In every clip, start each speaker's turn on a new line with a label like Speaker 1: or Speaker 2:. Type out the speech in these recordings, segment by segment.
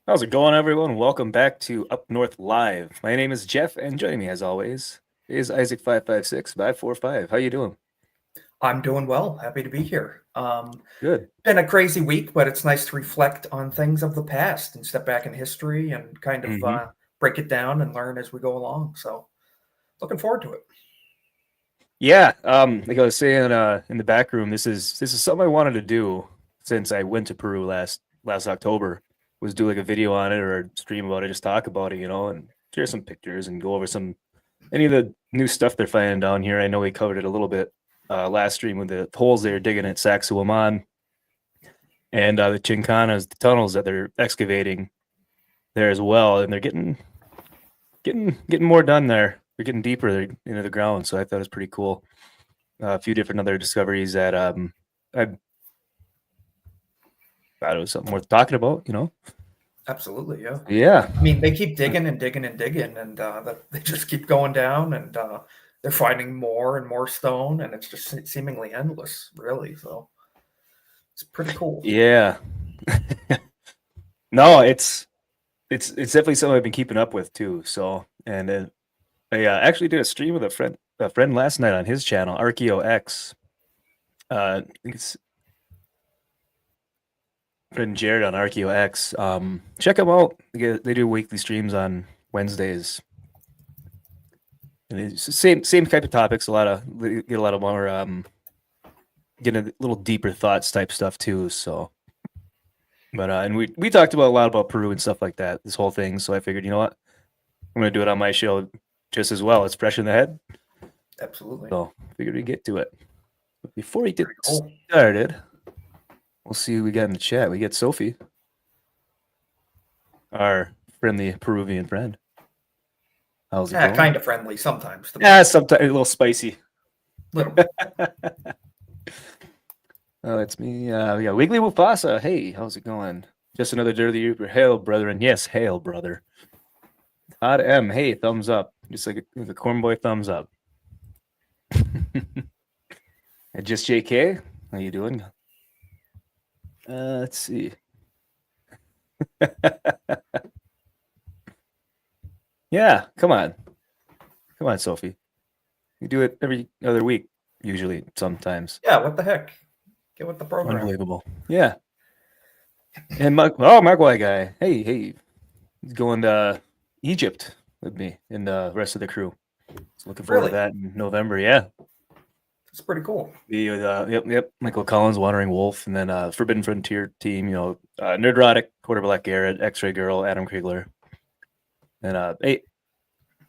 Speaker 1: How's it going, everyone? Welcome back to Up North Live. My name is Jeff, and joining me, as always, is Isaac556-545. How you doing?
Speaker 2: I'm doing well. Happy to be here.
Speaker 1: Good.
Speaker 2: Been a crazy week, but it's nice to reflect on things of the past and step back in history and kind of
Speaker 1: hmm
Speaker 2: break it down and learn as we go along. So, looking forward to it.
Speaker 1: Yeah. Like I was saying, in the back room, this is something I wanted to do since I went to Peru last October. Was do like a video on it or stream about it, just talk about it, and share some pictures and go over any of the new stuff they're finding down here. I know we covered it a little bit last stream with the holes they were digging at Sacsayhuaman and the Chinkanas, the tunnels that they're excavating there as well, and they're getting more done there. They're getting deeper into the ground, so I thought it was pretty cool. A few different other discoveries that I thought it was something worth talking about.
Speaker 2: Absolutely, yeah.
Speaker 1: Yeah,
Speaker 2: I mean, they keep digging and digging and digging, and they just keep going down, and they're finding more and more stone, and it's just seemingly endless, really. So, it's pretty cool.
Speaker 1: yeah. No, it's definitely something I've been keeping up with too. So, and I actually did a stream with a friend last night on his channel, ArchaeoX. I think it's friend Jared on ArchaeoX. Check them out. They do weekly streams on Wednesdays. And it's the same type of topics. They get a lot of more getting a little deeper thoughts type stuff too. So, but and we talked about a lot about Peru and stuff like that. This whole thing. So I figured, you know what, I'm gonna do it on my show just as well. It's fresh in the head.
Speaker 2: Absolutely.
Speaker 1: So figured we'd get to it. But before we get
Speaker 2: Pretty cool.
Speaker 1: started, we'll see who we got in the chat. We get Sophie, our friendly Peruvian friend. How's it
Speaker 2: Yeah,
Speaker 1: going?
Speaker 2: kind of friendly sometimes.
Speaker 1: Yeah, sometimes a little spicy.
Speaker 2: Little bit.
Speaker 1: Oh, it's me. We got Wiggly Mufasa. Hey, how's it going? Just another dirty Uber. Hail, brethren. Yes, hail, brother. Todd M. Hey, thumbs up. Just like a corn boy thumbs up. And just JK. How you doing? Let's see. Yeah, come on. Come on, Sophie. You do it every other week, usually, sometimes.
Speaker 2: Yeah, what the heck? Get with the program.
Speaker 1: Unbelievable. Yeah. And my white guy. Hey, he's going to Egypt with me and the rest of the crew. So looking forward to
Speaker 2: Really?
Speaker 1: that in November. Yeah.
Speaker 2: It's pretty cool.
Speaker 1: The yep. Michael Collins, Wandering Wolf, and then Forbidden Frontier team. Nerdrotic, Quarter Black Garrett, X-Ray Girl, Adam Krigler, and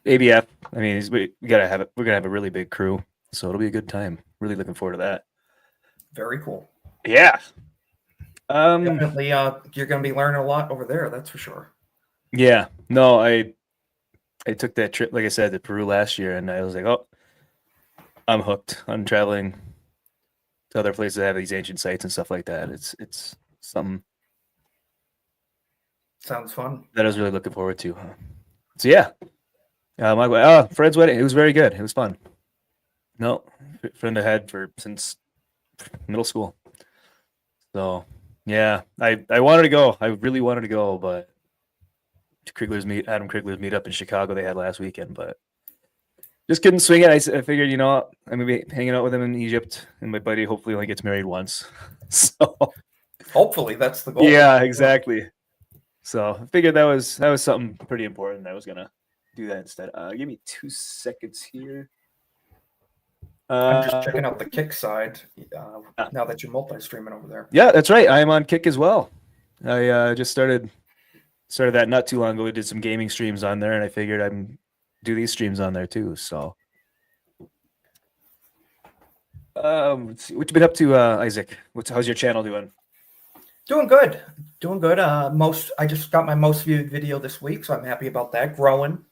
Speaker 1: ABF. I mean, we gotta have it. We're gonna have a really big crew, so it'll be a good time. Really looking forward to that.
Speaker 2: Very cool.
Speaker 1: Yeah.
Speaker 2: Definitely, you're going to be learning a lot over there. That's for sure.
Speaker 1: Yeah. No, I took that trip, like I said, to Peru last year, and I was like, oh, I'm hooked on traveling to other places that have these ancient sites and stuff like that. It's something
Speaker 2: Sounds fun.
Speaker 1: that I was really looking forward to. So yeah, my friend's wedding. It was very good. It was fun. No, friend I had since middle school. So yeah, I wanted to go. I really wanted to go, but Adam Krigler's meet up in Chicago they had last weekend, but just couldn't swing it. I figured, I'm gonna be hanging out with him in Egypt, and my buddy hopefully only gets married once. So
Speaker 2: Hopefully, that's the goal.
Speaker 1: yeah, exactly. So I figured that was something pretty important. I was gonna do that instead. Give me 2 seconds here.
Speaker 2: I'm just checking out the Kick side now that you're multi-streaming over there.
Speaker 1: Yeah, that's right. I am on Kick as well. I just started that not too long ago. We did some gaming streams on there, and I figured I'd do these streams on there too. So, let's see. What you been up to, Isaac? How's your channel doing?
Speaker 2: Doing good. Doing good. I just got my most viewed video this week, so I'm happy about that. Growing.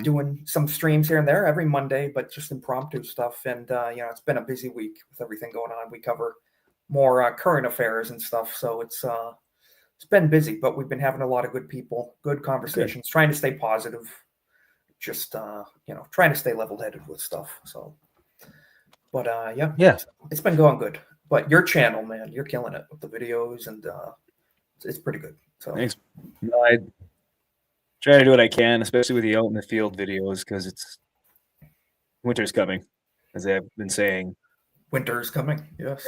Speaker 2: Doing some streams here and there every Monday, but just impromptu stuff. And it's been a busy week with everything going on. We cover more current affairs and stuff, so it's been busy. But we've been having a lot of good people, good conversations, trying to stay positive, just trying to stay level-headed with stuff. So, but
Speaker 1: Yeah.
Speaker 2: it's been going good. But your channel, man, you're killing it with the videos, and it's pretty good. So
Speaker 1: Thanks. No, I try to do what I can, especially with the out in the field videos, because it's winter's coming, as I've been saying.
Speaker 2: winter is coming. Yes.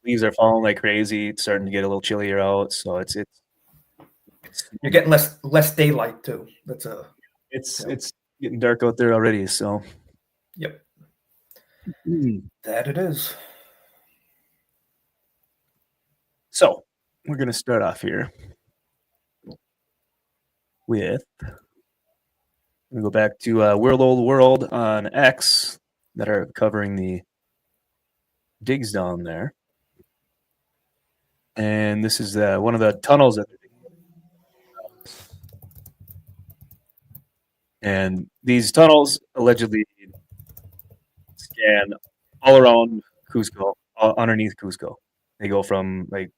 Speaker 1: Leaves are falling like crazy. It's starting to get a little chillier out, so it's
Speaker 2: You're getting less daylight too. That's a
Speaker 1: it's
Speaker 2: yep.
Speaker 1: it's getting dark out there already. So
Speaker 2: Yep.
Speaker 1: Mm.
Speaker 2: That it is.
Speaker 1: So we're gonna start off here with we go back to World Old World on X that are covering the digs down there, and this is one of the tunnels that. And these tunnels allegedly scan all around Cusco, underneath Cusco. They go from like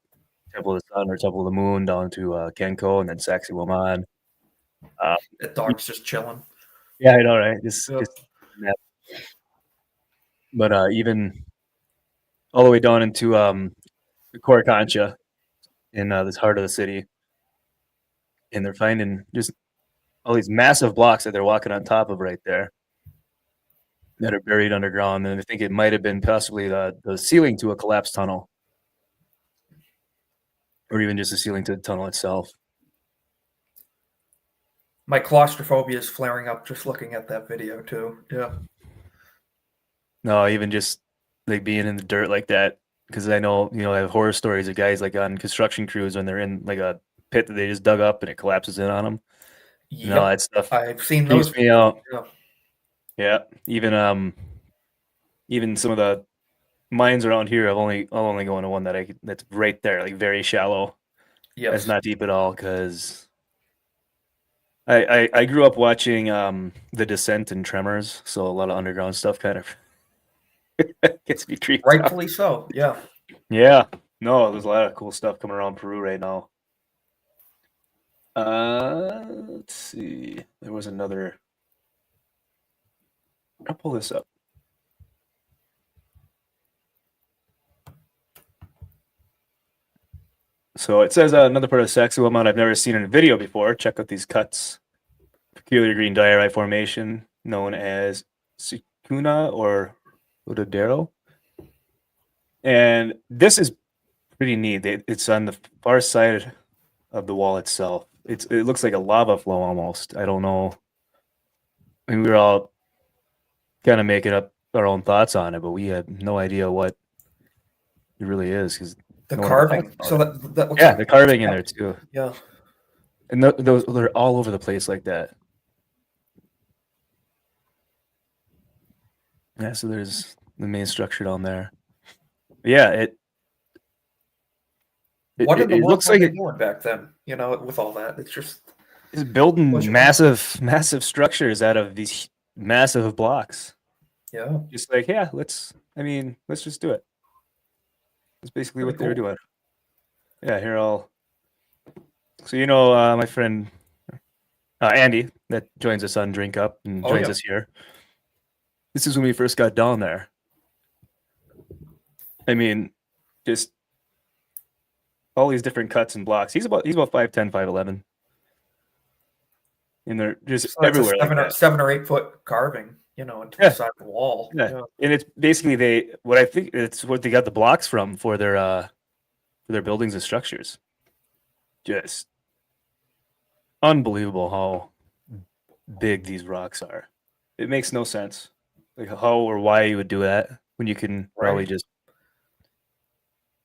Speaker 1: Temple of the Sun or Temple of the Moon down to Kenko and then Sacsayhuaman.
Speaker 2: That dog's just chilling.
Speaker 1: Yeah, I know, right?
Speaker 2: Yep.
Speaker 1: Just but even all the way down into Coricancha in this heart of the city, and they're finding just all these massive blocks that they're walking on top of right there that are buried underground. And I think it might have been possibly the ceiling to a collapsed tunnel, or even just the ceiling to the tunnel itself.
Speaker 2: My claustrophobia is flaring up just looking at that video too. Yeah.
Speaker 1: No, even just like being in the dirt like that, because I know I have horror stories of guys like on construction crews when they're in like a pit that they just dug up and it collapses in on them. No,
Speaker 2: Yep.
Speaker 1: that stuff
Speaker 2: I've seen
Speaker 1: creeps
Speaker 2: those.
Speaker 1: me out.
Speaker 2: Yeah.
Speaker 1: Yeah, even some of the mines around here, I'll only go into one that's right there, like very shallow. That's
Speaker 2: Yes.
Speaker 1: not deep at all, because I grew up watching The Descent and Tremors, so a lot of underground stuff kind of gets me creeped out.
Speaker 2: Rightfully so. Yeah.
Speaker 1: Yeah, no, there's a lot of cool stuff coming around Peru right now. Let's see. There was another. I'll pull this up. So it says another part of Sacsayhuaman I've never seen in a video before. Check out these cuts. Peculiar green diorite formation known as Sicuna or Udadero. And this is pretty neat. It's on the far side of the wall itself. It looks like a lava flow almost. I don't know. I mean, we were all kind of making up our own thoughts on it, but we had no idea what it really is because
Speaker 2: The
Speaker 1: no one ever talks
Speaker 2: carving.
Speaker 1: about
Speaker 2: So
Speaker 1: it.
Speaker 2: that looks
Speaker 1: Yeah,
Speaker 2: like
Speaker 1: the carving in there too,
Speaker 2: yeah.
Speaker 1: and those they're all over the place like that. Yeah, so there's the main structure down there. Yeah,
Speaker 2: What in the
Speaker 1: it
Speaker 2: world
Speaker 1: looks
Speaker 2: were
Speaker 1: like
Speaker 2: they
Speaker 1: it
Speaker 2: doing back then? With all that, it's just
Speaker 1: is building
Speaker 2: was your
Speaker 1: massive structures out of these massive blocks.
Speaker 2: yeah,
Speaker 1: Just like, yeah, let's just do it. That's basically
Speaker 2: pretty
Speaker 1: what they were
Speaker 2: cool.
Speaker 1: doing. Yeah, here I'll. So my friend Andy that joins us on Drink Up and
Speaker 2: Oh
Speaker 1: joins
Speaker 2: yeah,
Speaker 1: us here. This is when we first got down there. I mean, just all these different cuts and blocks. He's about 5'10", 5'11". And they're just
Speaker 2: so that's a
Speaker 1: everywhere like that.
Speaker 2: 7 or 8 foot carving, into the
Speaker 1: Yeah,
Speaker 2: side of the wall.
Speaker 1: yeah.
Speaker 2: Yeah,
Speaker 1: And it's basically what I think it's what they got the blocks from for their buildings and structures. Just unbelievable how big these rocks are. It makes no sense. Like how or why you would do that when you can probably
Speaker 2: right.
Speaker 1: just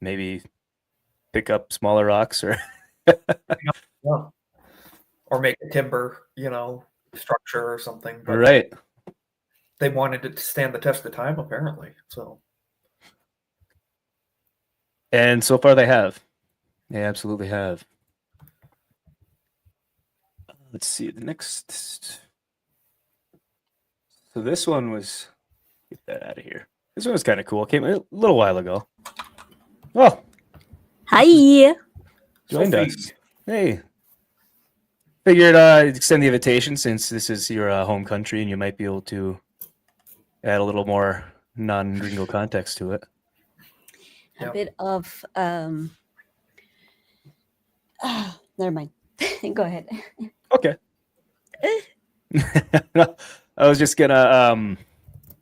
Speaker 1: maybe pick up smaller rocks or
Speaker 2: Yeah, or make a timber, structure or something. But
Speaker 1: right.
Speaker 2: they wanted it to stand the test of time, apparently. So
Speaker 1: And so far they have. They absolutely have. Let's see the next. So this one was get that out of here. This one was kind of cool. Came a little while ago. Oh,
Speaker 3: Hi.
Speaker 1: joined
Speaker 2: Sophie,
Speaker 1: us. Hey, figured extend the invitation since this is your home country and you might be able to add a little more non-gringo context to it.
Speaker 3: A
Speaker 2: Yeah.
Speaker 3: bit of Never mind. Go ahead.
Speaker 1: Okay. I was just gonna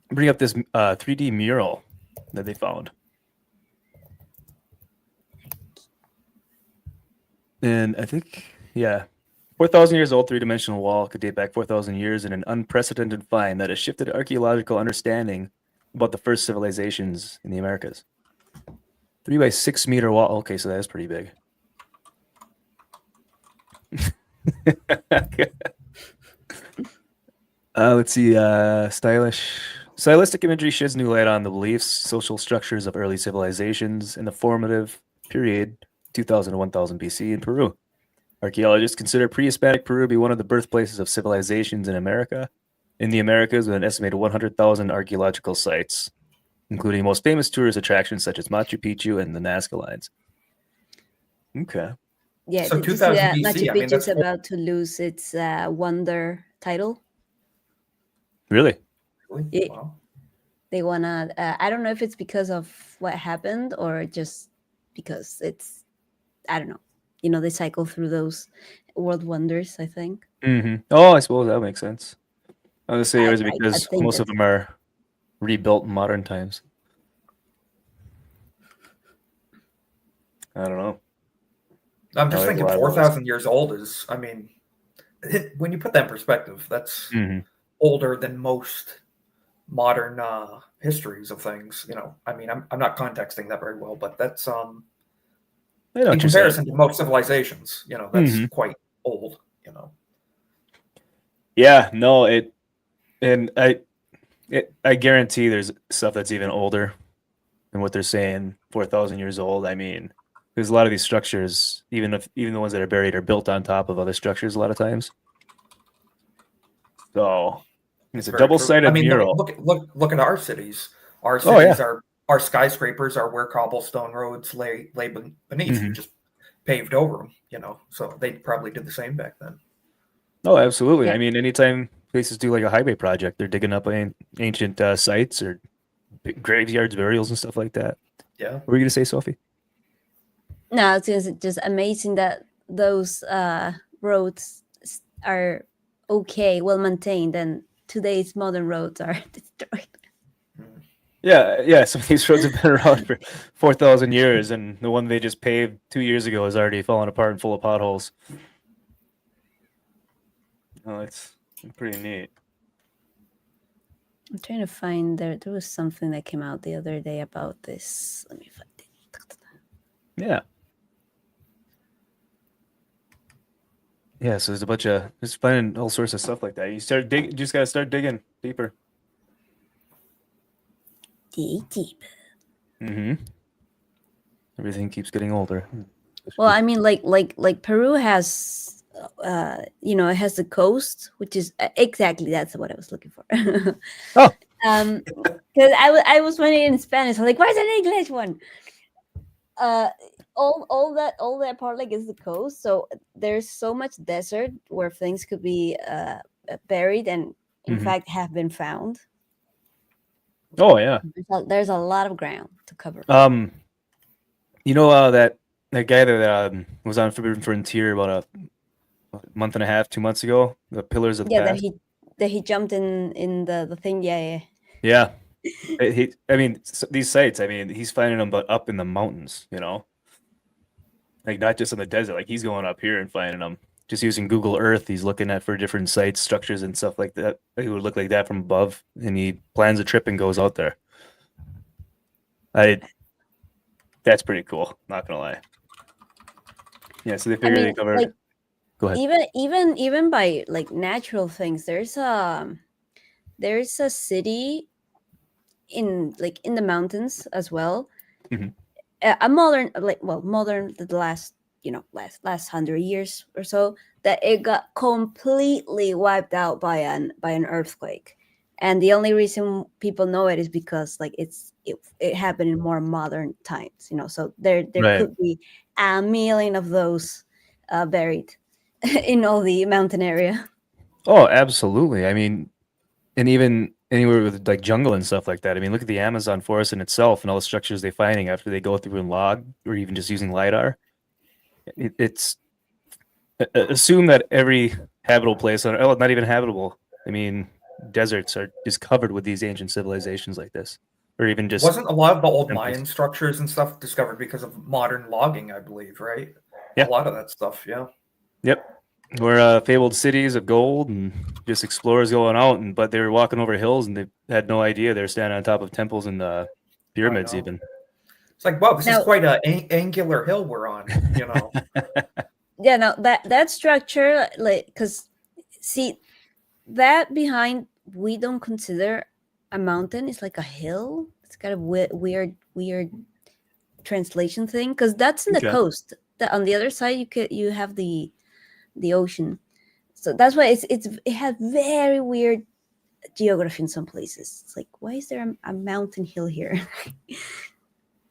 Speaker 1: bring up this 3D mural that they found. And I think, yeah, 4,000 years old three-dimensional wall could date back 4,000 years in an unprecedented find that has shifted archaeological understanding about the first civilizations in the Americas. 3 by 6 meter wall. Okay, so that is pretty big. Let's see. Stylistic imagery sheds new light on the beliefs, social structures of early civilizations in the formative period 2000 to 1000 BC in Peru. Archaeologists consider pre-Hispanic Peru to be one of the birthplaces of civilizations in America. In the Americas, with an estimated 100,000 archaeological sites, including most famous tourist attractions such as Machu Picchu and the Nazca Lines. Okay.
Speaker 3: Yeah,
Speaker 2: So
Speaker 3: did you see
Speaker 2: 2000
Speaker 3: that
Speaker 2: BC.
Speaker 3: Machu
Speaker 2: I mean,
Speaker 3: Picchu is
Speaker 2: that's
Speaker 3: about to lose its wonder title?
Speaker 1: Really?
Speaker 2: really,
Speaker 3: It,
Speaker 2: wow.
Speaker 3: they wanna. I don't know if it's because of what happened or just because it's. I don't know. They cycle through those world wonders. I think.
Speaker 1: Mm-hmm. Oh, I suppose that makes sense. I was say,
Speaker 3: I
Speaker 1: is it
Speaker 3: I
Speaker 1: because
Speaker 3: think
Speaker 1: most of
Speaker 3: that's
Speaker 1: them are rebuilt in modern times? I don't know.
Speaker 2: I'm
Speaker 1: Oh,
Speaker 2: just
Speaker 1: there's a
Speaker 2: thinking
Speaker 1: lot of those.
Speaker 2: 4,000 years old is, I mean, when you put that in perspective, that's
Speaker 1: Mm-hmm.
Speaker 2: older than most modern histories of things. I mean, I'm not contexting that very well, but that's
Speaker 1: I know
Speaker 2: in
Speaker 1: what you're saying.
Speaker 2: comparison to most civilizations, that's
Speaker 1: Mm-hmm.
Speaker 2: quite old.
Speaker 1: Yeah, no, and I guarantee there's stuff that's even older than what they're saying, 4,000 years old. I mean, there's a lot of these structures, even the ones that are buried, are built on top of other structures a lot of times. So it's
Speaker 2: That's
Speaker 1: a
Speaker 2: very true. I
Speaker 1: double-sided
Speaker 2: mean,
Speaker 1: mural.
Speaker 2: look at our cities. Our
Speaker 1: Oh
Speaker 2: cities
Speaker 1: yeah.
Speaker 2: are our skyscrapers are where cobblestone roads lay beneath. You
Speaker 1: Hmm.
Speaker 2: just paved over them. So they probably did the same back then.
Speaker 1: Oh, absolutely.
Speaker 3: yeah.
Speaker 1: I mean, anytime places do like a highway project, they're digging up ancient sites or graveyards, burials, and stuff like that.
Speaker 2: Yeah.
Speaker 1: What were you gonna say, Sophie?
Speaker 3: No, it's just amazing that those roads are okay, well maintained, and today's modern roads are destroyed.
Speaker 2: Mm.
Speaker 1: Yeah, yeah. Some of these roads have been around for 4,000 years, and the one they just paved 2 years ago is already falling apart and full of potholes. Oh, it's pretty neat.
Speaker 3: I'm trying to find there was something that came out the other day about this. Let me find it.
Speaker 1: Yeah. Yeah, so there's a bunch of just finding all sorts of stuff like that. You just gotta start digging deeper.
Speaker 3: Dig deep.
Speaker 1: Mm-hmm. Everything keeps getting older.
Speaker 3: Well, I mean, like Peru has, it has the coast, which is exactly that's what I was looking for.
Speaker 1: Oh,
Speaker 3: Because I was finding it in Spanish. I'm like, where's an English one? All that part like is the coast, so there's so much desert where things could be buried and in
Speaker 1: mhm.
Speaker 3: fact have been found.
Speaker 1: Oh yeah.
Speaker 3: There's a lot of ground to cover.
Speaker 1: You know that guy that was on Forbidden Frontier about a month and a half, 2 months ago. The Pillars of the
Speaker 3: Yeah, that
Speaker 1: Past.
Speaker 3: he jumped in the thing. Yeah.
Speaker 1: Yeah. I mean, these sites. I mean, he's finding them, but up in the mountains. Like not just in the desert. Like he's going up here and finding them. Just using Google Earth, he's looking at for different sites, structures, and stuff like that. It would look like that from above, and he plans a trip and goes out there. That's pretty cool. Not gonna lie. Yeah, so they
Speaker 3: I
Speaker 1: figure they
Speaker 3: mean,
Speaker 1: cover.
Speaker 3: like
Speaker 1: Go ahead.
Speaker 3: even by like natural things, there's a city in the mountains as well.
Speaker 1: Mhm.
Speaker 3: A modern modern the last last 100 years or so, that it got completely wiped out by an earthquake, and the only reason people know it is because like it happened in more modern times, so there
Speaker 1: Right.
Speaker 3: could be a million of those buried in all the mountain area.
Speaker 1: Oh, absolutely. I mean, and even anywhere with like jungle and stuff like that. I mean, look at the Amazon forest in itself and all the structures they're finding after they go through and log or even just using LiDAR. It's assume that every habitable place on, not even habitable. I mean, deserts are just covered with these ancient civilizations like this, or even just
Speaker 2: Wasn't a lot of the old
Speaker 1: temples.
Speaker 2: Mayan structures and stuff discovered because of modern logging, I believe, right?
Speaker 1: Yeah.
Speaker 2: A lot of that stuff, yeah.
Speaker 1: Yep. Where fabled cities of gold and just explorers going out, but they were walking over hills and they had no idea they were standing on top of temples and
Speaker 2: I
Speaker 1: pyramids
Speaker 2: know.
Speaker 1: even.
Speaker 2: It's like, wow, this is
Speaker 3: Now,
Speaker 2: quite an angular hill we're on, you know.
Speaker 3: yeah, no, that structure, like, because see, that behind we don't consider a mountain. It's like a hill. It's got a weird translation thing because that's in the
Speaker 1: Okay.
Speaker 3: coast. On the other side, you have the ocean. So that's why it has very weird geography in some places. It's like, why is there a mountain hill here? I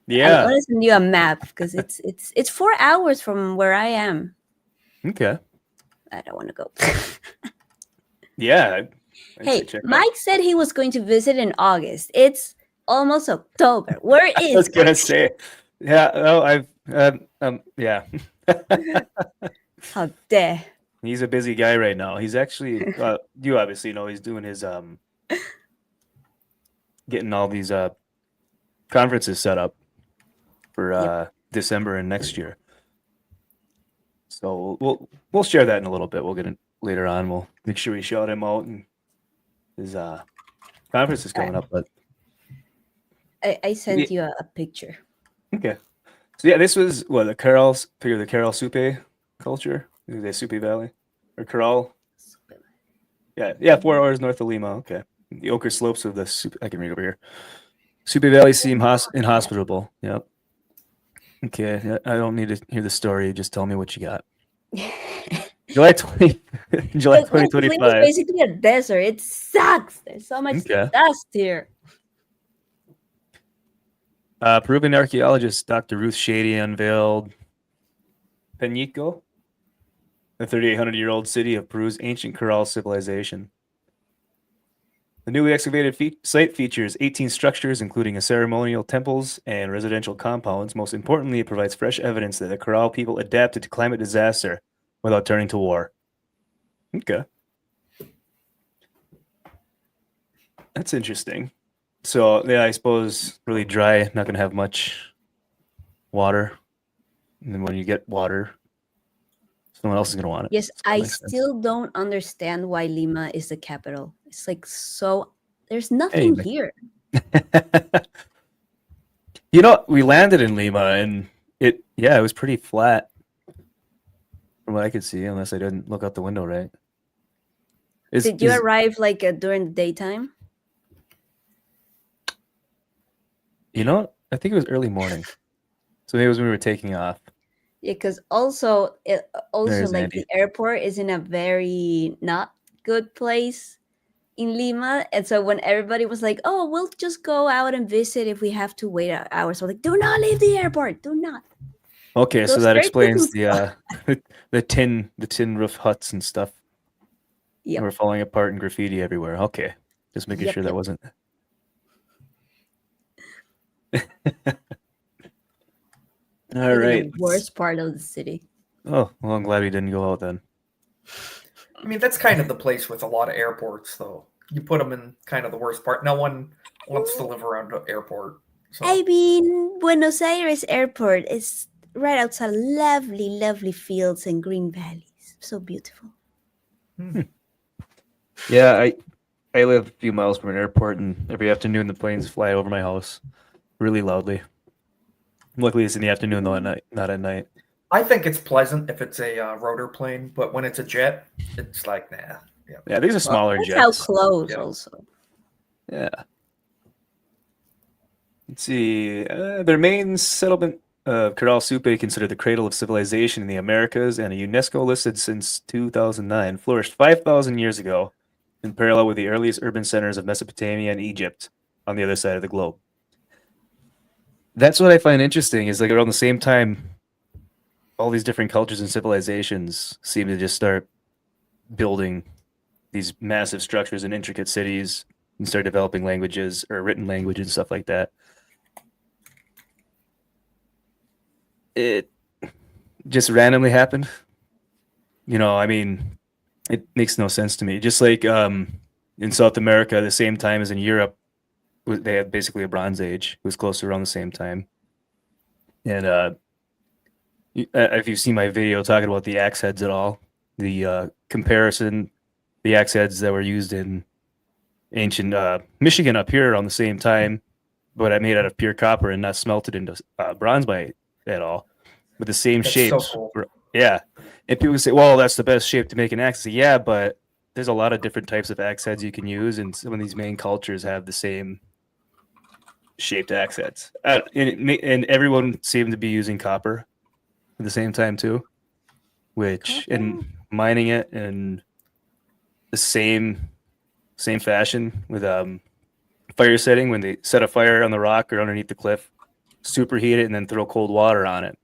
Speaker 1: Yeah.
Speaker 3: want to send you a map because it's 4 hours from where I am.
Speaker 1: Okay.
Speaker 3: I don't want to go.
Speaker 1: Yeah. I'd say
Speaker 3: Hey,
Speaker 1: check out.
Speaker 3: Mike said he was going to visit in August. It's almost October. Where
Speaker 1: I was
Speaker 3: is
Speaker 1: gonna
Speaker 3: Mike?
Speaker 1: say, yeah. Oh, yeah.
Speaker 3: How dare.
Speaker 1: He's a busy guy right now. He's actually, you obviously know, he's doing his getting all these conferences set up for
Speaker 3: Yep.
Speaker 1: December and next year. So we'll share that in a little bit. We'll get it later on. We'll make sure we shout him out and his conference is coming up. But
Speaker 3: I sent you a picture.
Speaker 1: okay, so yeah, this was what the Carol Supe culture, the Supe Valley or Caral. Yeah, 4 hours north of Lima. Okay, the ochre slopes of the Supe. I can read over here. Supe Valley seem inhospitable. Yep. Okay, I don't need to hear the story. Just tell me what you got. July 20, July
Speaker 3: Because Lima is
Speaker 1: 2025.
Speaker 3: basically a desert. It sucks. There's so much
Speaker 1: Okay.
Speaker 3: dust here.
Speaker 1: Peruvian archaeologist Dr. Ruth Shady unveiled Peñico, the 3,800-year-old city of Peru's ancient Corral civilization. The newly excavated site features 18 structures, including a ceremonial temples and residential compounds. Most importantly, it provides fresh evidence that the Corral people adapted to climate disaster without turning to war. Okay. That's interesting. So, yeah, I suppose really dry, not going to have much water. And then when you get water, someone else is going to want it.
Speaker 3: Yes,
Speaker 1: So that
Speaker 3: I
Speaker 1: makes sense.
Speaker 3: still don't understand why Lima is the capital. It's like so. There's
Speaker 1: Hey,
Speaker 3: nothing
Speaker 1: man.
Speaker 3: here.
Speaker 1: You know, we landed in Lima and it was pretty flat from what I could see, unless I didn't look out the window right.
Speaker 3: Did you arrive like during the daytime?
Speaker 1: You know, I think it was early morning. So maybe it was when we were taking off.
Speaker 3: Yeah, because also
Speaker 1: There's
Speaker 3: like
Speaker 1: Andy.
Speaker 3: the airport is in a very not good place in Lima, and so when everybody was like, "Oh, we'll just go out and visit if we have to wait hours," so like, "Do not leave the airport. Do not."
Speaker 1: Okay,
Speaker 3: Go
Speaker 1: so that
Speaker 3: straight to
Speaker 1: explains
Speaker 3: Cusco.
Speaker 1: the tin roof huts and stuff.
Speaker 3: Yep.
Speaker 1: Were falling apart and graffiti everywhere. Okay, just making sure that wasn't. All
Speaker 3: Like
Speaker 1: right.
Speaker 3: in the worst part of the city.
Speaker 1: Oh, well, I'm glad we didn't go out then.
Speaker 2: I mean, that's kind of the place with a lot of airports, though. You put them in kind of the worst part. No one wants to live around an airport. So.
Speaker 3: I mean, Buenos Aires airport is right outside lovely, lovely fields and green valleys. So beautiful.
Speaker 1: Yeah, I live a few miles from an airport, and every afternoon the planes fly over my house really loudly. Luckily, it's in the afternoon, though, not at night.
Speaker 2: I think it's pleasant if it's a rotor plane, but when it's a jet, it's like, nah.
Speaker 1: Yeah, these are smaller
Speaker 3: that's
Speaker 1: jets.
Speaker 3: How close, also.
Speaker 1: Yeah. Let's see. Their main settlement of Corral Supe, considered the cradle of civilization in the Americas and a UNESCO listed since 2009, flourished 5,000 years ago in parallel with the earliest urban centers of Mesopotamia and Egypt on the other side of the globe. That's what I find interesting is like around the same time, all these different cultures and civilizations seem to just start building these massive structures and intricate cities and start developing languages or written language and stuff like that. It just randomly happened. I mean, it makes no sense to me. Just like in South America, the same time as in Europe, they had basically a Bronze Age. It was close to around the same time. And if you've seen my video talking about the axe heads at all, the comparison, the axe heads that were used in ancient Michigan up here around the same time, but I made out of pure copper and not smelted into bronze by at all, with the same
Speaker 2: That's so
Speaker 1: shapes.
Speaker 2: cool.
Speaker 1: Yeah, and people say, "Well, that's the best shape to make an axe." I say, yeah, but there's a lot of different types of axe heads you can use, and some of these main cultures have the same shaped axe heads, and everyone seemed to be using copper at the same time too, which and mining it in the same fashion with fire setting when they set a fire on the rock or underneath the cliff, superheat it, and then throw cold water on it.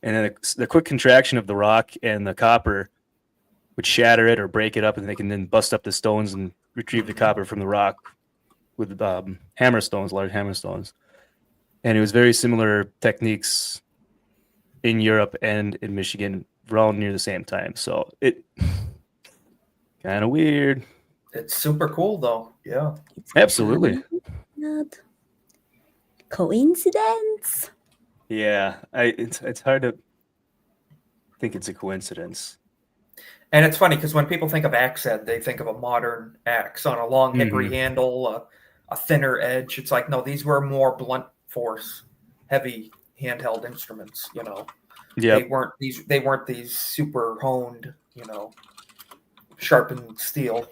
Speaker 1: And then the quick contraction of the rock and the copper would shatter it or break it up, and they can then bust up the stones and retrieve the copper from the rock with hammer stones, large hammer stones. And it was very similar techniques in Europe and in Michigan around near the same time. So it kind of weird.
Speaker 2: It's super cool, though. Yeah.
Speaker 1: Absolutely.
Speaker 3: Not coincidence.
Speaker 1: Yeah, it's hard to think it's a coincidence.
Speaker 2: And it's funny because when people think of axe head, they think of a modern axe on a long hickory handle, a thinner edge. It's like, no, these were more blunt force, heavy handheld instruments.
Speaker 1: Yeah,
Speaker 2: They weren't these super honed, sharpened steel.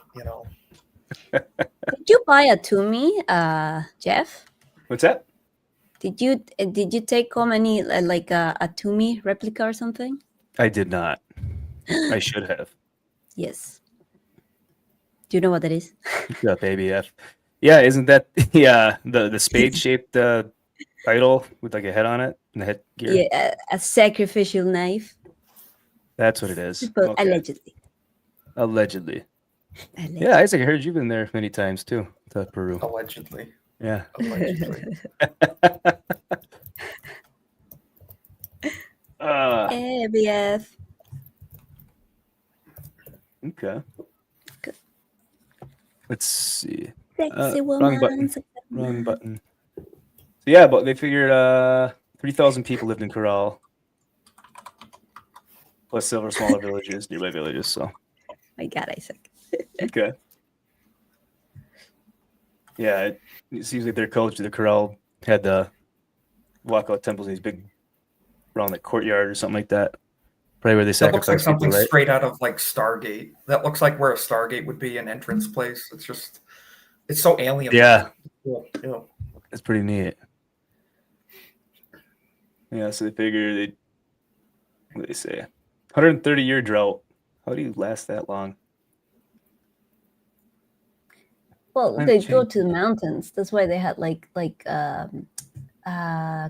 Speaker 3: Did you buy a Toomey, Jeff?
Speaker 1: what's that?
Speaker 3: Did you take home any like a Toomey replica or something?
Speaker 1: I did not. I should have.
Speaker 3: Yes. Do you know what that is?
Speaker 1: Yeah, baby F. Yeah, isn't that the spade shaped idol with like a head on it and the headgear?
Speaker 3: Yeah, a sacrificial knife.
Speaker 1: That's what it is.
Speaker 3: But
Speaker 1: Okay.
Speaker 3: Allegedly.
Speaker 1: Yeah, Isaac, I heard you've been there many times too, to Peru.
Speaker 2: Allegedly.
Speaker 1: Yeah.
Speaker 2: Allegedly.
Speaker 3: BF.
Speaker 1: Okay.
Speaker 3: Good.
Speaker 1: Let's see.
Speaker 3: Sacsayhuaman.
Speaker 1: Wrong button. So yeah, but they figured 3,000 people lived in Corral, plus several smaller villages, nearby villages. So.
Speaker 3: My God, Isaac.
Speaker 1: Okay. Yeah, it seems like their culture, the Corral, had the walkout temples in these big, around the courtyard or something like that. Probably where they
Speaker 2: That looks like
Speaker 1: sacrifice
Speaker 2: something
Speaker 1: people, right?
Speaker 2: straight out of like Stargate. That looks like where a Stargate would be, an entrance place. It's so alien.
Speaker 1: Yeah.
Speaker 2: Cool. Yeah.
Speaker 1: It's pretty neat. Yeah, so they figure what do they say? 130-year drought. How do you last that long?
Speaker 3: Well,
Speaker 1: Climate
Speaker 3: they
Speaker 1: change.
Speaker 3: go to the mountains. That's why they had like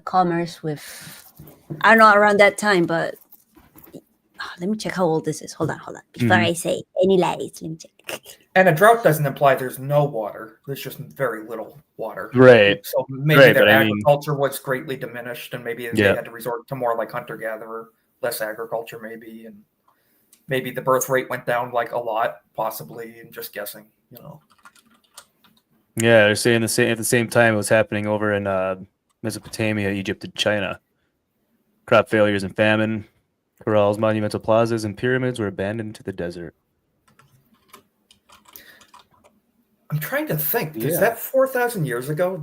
Speaker 3: commerce with, I don't know, around that time, but let me check how old this is. Hold on. Before I say any lies, let me check.
Speaker 2: And a drought doesn't imply there's no water. There's just very little water.
Speaker 1: Right.
Speaker 2: So maybe their
Speaker 1: but I mean-
Speaker 2: agriculture was greatly diminished, and maybe they had to resort to more like hunter-gatherer, less agriculture maybe, and maybe the birth rate went down like a lot, possibly, and just guessing,
Speaker 1: Yeah, they're saying at the same time it was happening over in Mesopotamia, Egypt, and China. Crop failures and famine. Corrals, monumental plazas, and pyramids were abandoned to the desert.
Speaker 2: I'm trying to think. Does
Speaker 1: Yeah.
Speaker 2: that 4,000 years ago?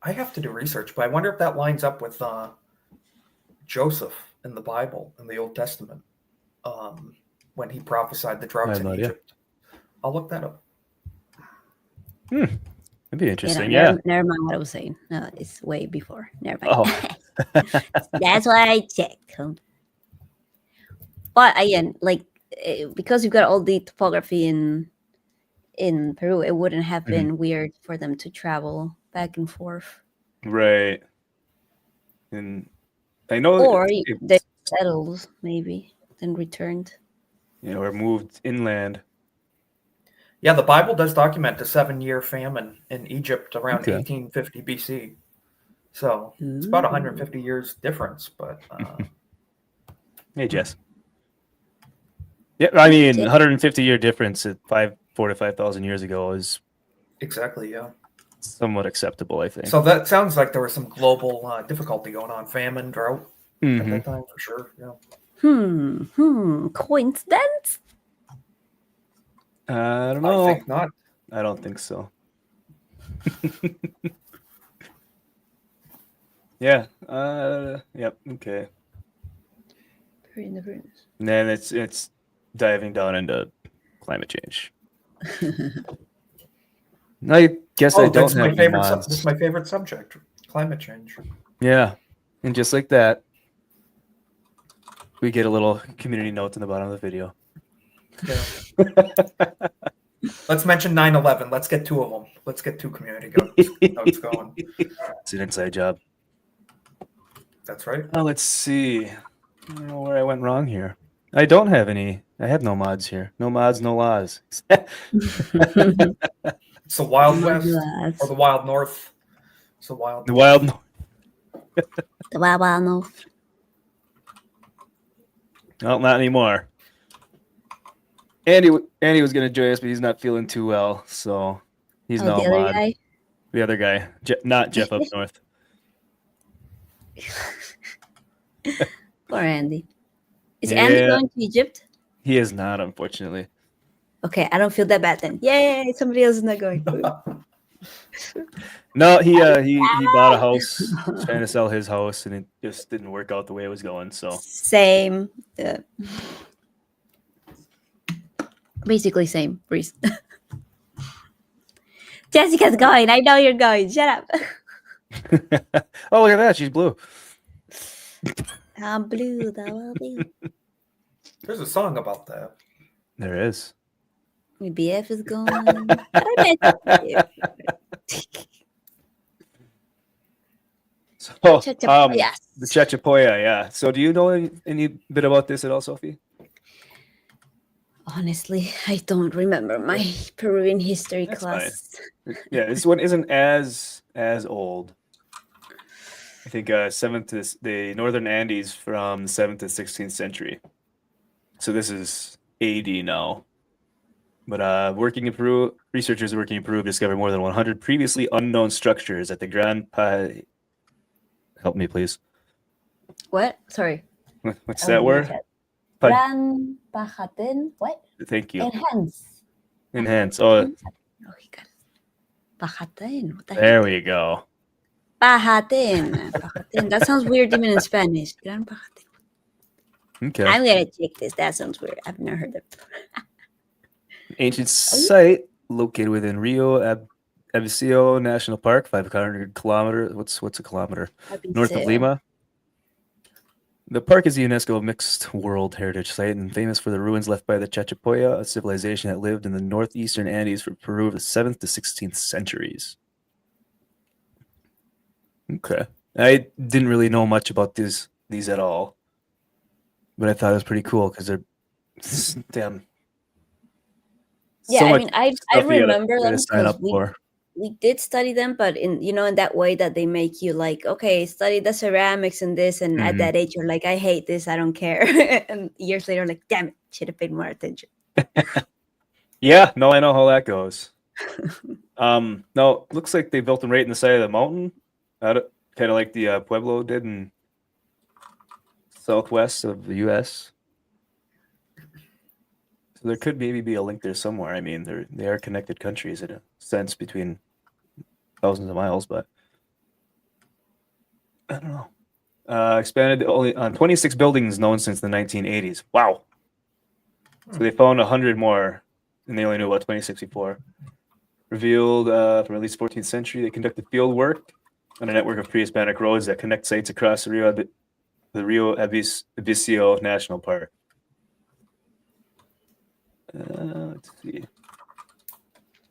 Speaker 2: I have to do research, but I wonder if that lines up with Joseph in the Bible in the Old Testament, when he prophesied the droughts in Egypt. I'll look that up.
Speaker 1: That'd be interesting.
Speaker 3: Never mind what I was saying. No, it's way before. Never mind.
Speaker 1: Oh.
Speaker 3: That's why I checked. But again, like because you've got all the topography in Peru, it wouldn't have been weird for them to travel back and forth.
Speaker 1: Right. And I know,
Speaker 3: or they settled maybe, then returned.
Speaker 1: Or moved inland.
Speaker 2: Yeah, the Bible does document a 7-year famine in Egypt around 1850 BC. So it's about 150 years difference. But
Speaker 1: hey, Jess. Yeah, I mean,
Speaker 3: Yeah.
Speaker 1: 150-year difference at 4 to 5,000 years ago is
Speaker 2: Exactly. Yeah.
Speaker 1: somewhat acceptable, I think.
Speaker 2: So that sounds like there was some global difficulty going on, famine, drought at
Speaker 1: Hmm.
Speaker 2: that time for sure. Yeah.
Speaker 3: Coincidence?
Speaker 1: I don't
Speaker 2: I
Speaker 1: know.
Speaker 2: think not.
Speaker 1: I don't think so. Yeah. Yep. Okay. And then it's diving down into climate change. I guess I
Speaker 2: Oh,
Speaker 1: don't
Speaker 2: that's my
Speaker 1: have any
Speaker 2: favorite. This is
Speaker 1: mods.
Speaker 2: my favorite subject: climate change.
Speaker 1: Yeah. And just like that, we get a little community note in the bottom of the video.
Speaker 2: Yeah. Let's mention 9/11. Let's get two of them. Let's get two community notes going.
Speaker 1: It's an inside job.
Speaker 2: That's right.
Speaker 1: Oh, let's see. I don't know where I went wrong here. I don't have any. I have no mods here. No mods, no laws.
Speaker 2: It's the Wild West
Speaker 3: Modulas.
Speaker 2: or the Wild North. It's the Wild
Speaker 1: The
Speaker 2: North.
Speaker 1: wild.
Speaker 3: The Wild North.
Speaker 1: Well, not anymore. Andy was gonna join us, but he's not feeling too well, so he's
Speaker 3: Oh,
Speaker 1: now
Speaker 3: the
Speaker 1: a
Speaker 3: other
Speaker 1: mod.
Speaker 3: guy?
Speaker 1: The other guy, not Jeff up north.
Speaker 3: Poor Andy. Is Andy
Speaker 1: Yeah.
Speaker 3: going to Egypt?
Speaker 1: He is not, unfortunately.
Speaker 3: Okay, I don't feel that bad then. Yay, somebody else is not going.
Speaker 1: No, he bought a house, trying to sell his house, and it just didn't work out the way it was going. So
Speaker 3: Same. Basically same reason. Jessica's going. I know you're going. Shut up.
Speaker 1: oh, look at that, she's blue.
Speaker 3: I'm blue. That will be.
Speaker 2: There's a song about that.
Speaker 1: There is.
Speaker 3: My BF is going. I bet.
Speaker 1: So,
Speaker 3: Yes.
Speaker 1: the Chachapoya, yeah. So, do you know any bit about this at all, Sophie?
Speaker 3: Honestly, I don't remember my Peruvian history
Speaker 1: That's
Speaker 3: class.
Speaker 1: Yeah, this one isn't as old. I think the northern Andes from the 7th to 16th century. So this is AD now. But working in Peru, researchers working in Peru discovered more than 100 previously unknown structures at the help me, please.
Speaker 3: What? Sorry.
Speaker 1: What's
Speaker 3: I
Speaker 1: that
Speaker 3: was in the
Speaker 1: word?
Speaker 3: chat. Gran Pajaten. What?
Speaker 1: Thank you.
Speaker 3: Enhance.
Speaker 1: Enhance. Oh,
Speaker 3: Oh, he got it. Pajaten. What the
Speaker 1: there
Speaker 3: heck?
Speaker 1: we go.
Speaker 3: Pajaten. Pajaten. That sounds weird even in Spanish. Gran Pajaten.
Speaker 1: Okay.
Speaker 3: I'm gonna check this. That sounds weird. I've never heard that before.
Speaker 1: Ancient site located within Rio Abisio National Park, 500 kilometers. What's a kilometer? North of Lima. The park is a UNESCO Mixed World Heritage Site and famous for the ruins left by the Chachapoya, a civilization that lived in the northeastern Andes from Peru of the 7th to 16th centuries. Okay. I didn't really know much about these at all, but I thought it was pretty cool because they're damn.
Speaker 3: Yeah,
Speaker 1: so
Speaker 3: I
Speaker 1: much
Speaker 3: mean, I
Speaker 1: stuff you
Speaker 3: remember
Speaker 1: gotta
Speaker 3: them
Speaker 1: sign
Speaker 3: because
Speaker 1: up for.
Speaker 3: we did study them, but in that way that they make you like, okay, study the ceramics and this, and at that age you're like, I hate this, I don't care, and years later, like, damn it, should have paid more attention.
Speaker 1: Yeah, no, I know how that goes. No, looks like they built them right in the side of the mountain, kind of like the Pueblo did in southwest of the U.S. So there could maybe be a link there somewhere. I mean, they are connected countries in a sense between thousands of miles, but I don't know. Expanded only on 26 buildings known since the 1980s. Wow. So they found 100 more, and they only knew about 26 before. Revealed from at least 14th century, they conducted field work on a network of pre-Hispanic roads that connect sites across the Rio Abisio National Park. Let's see.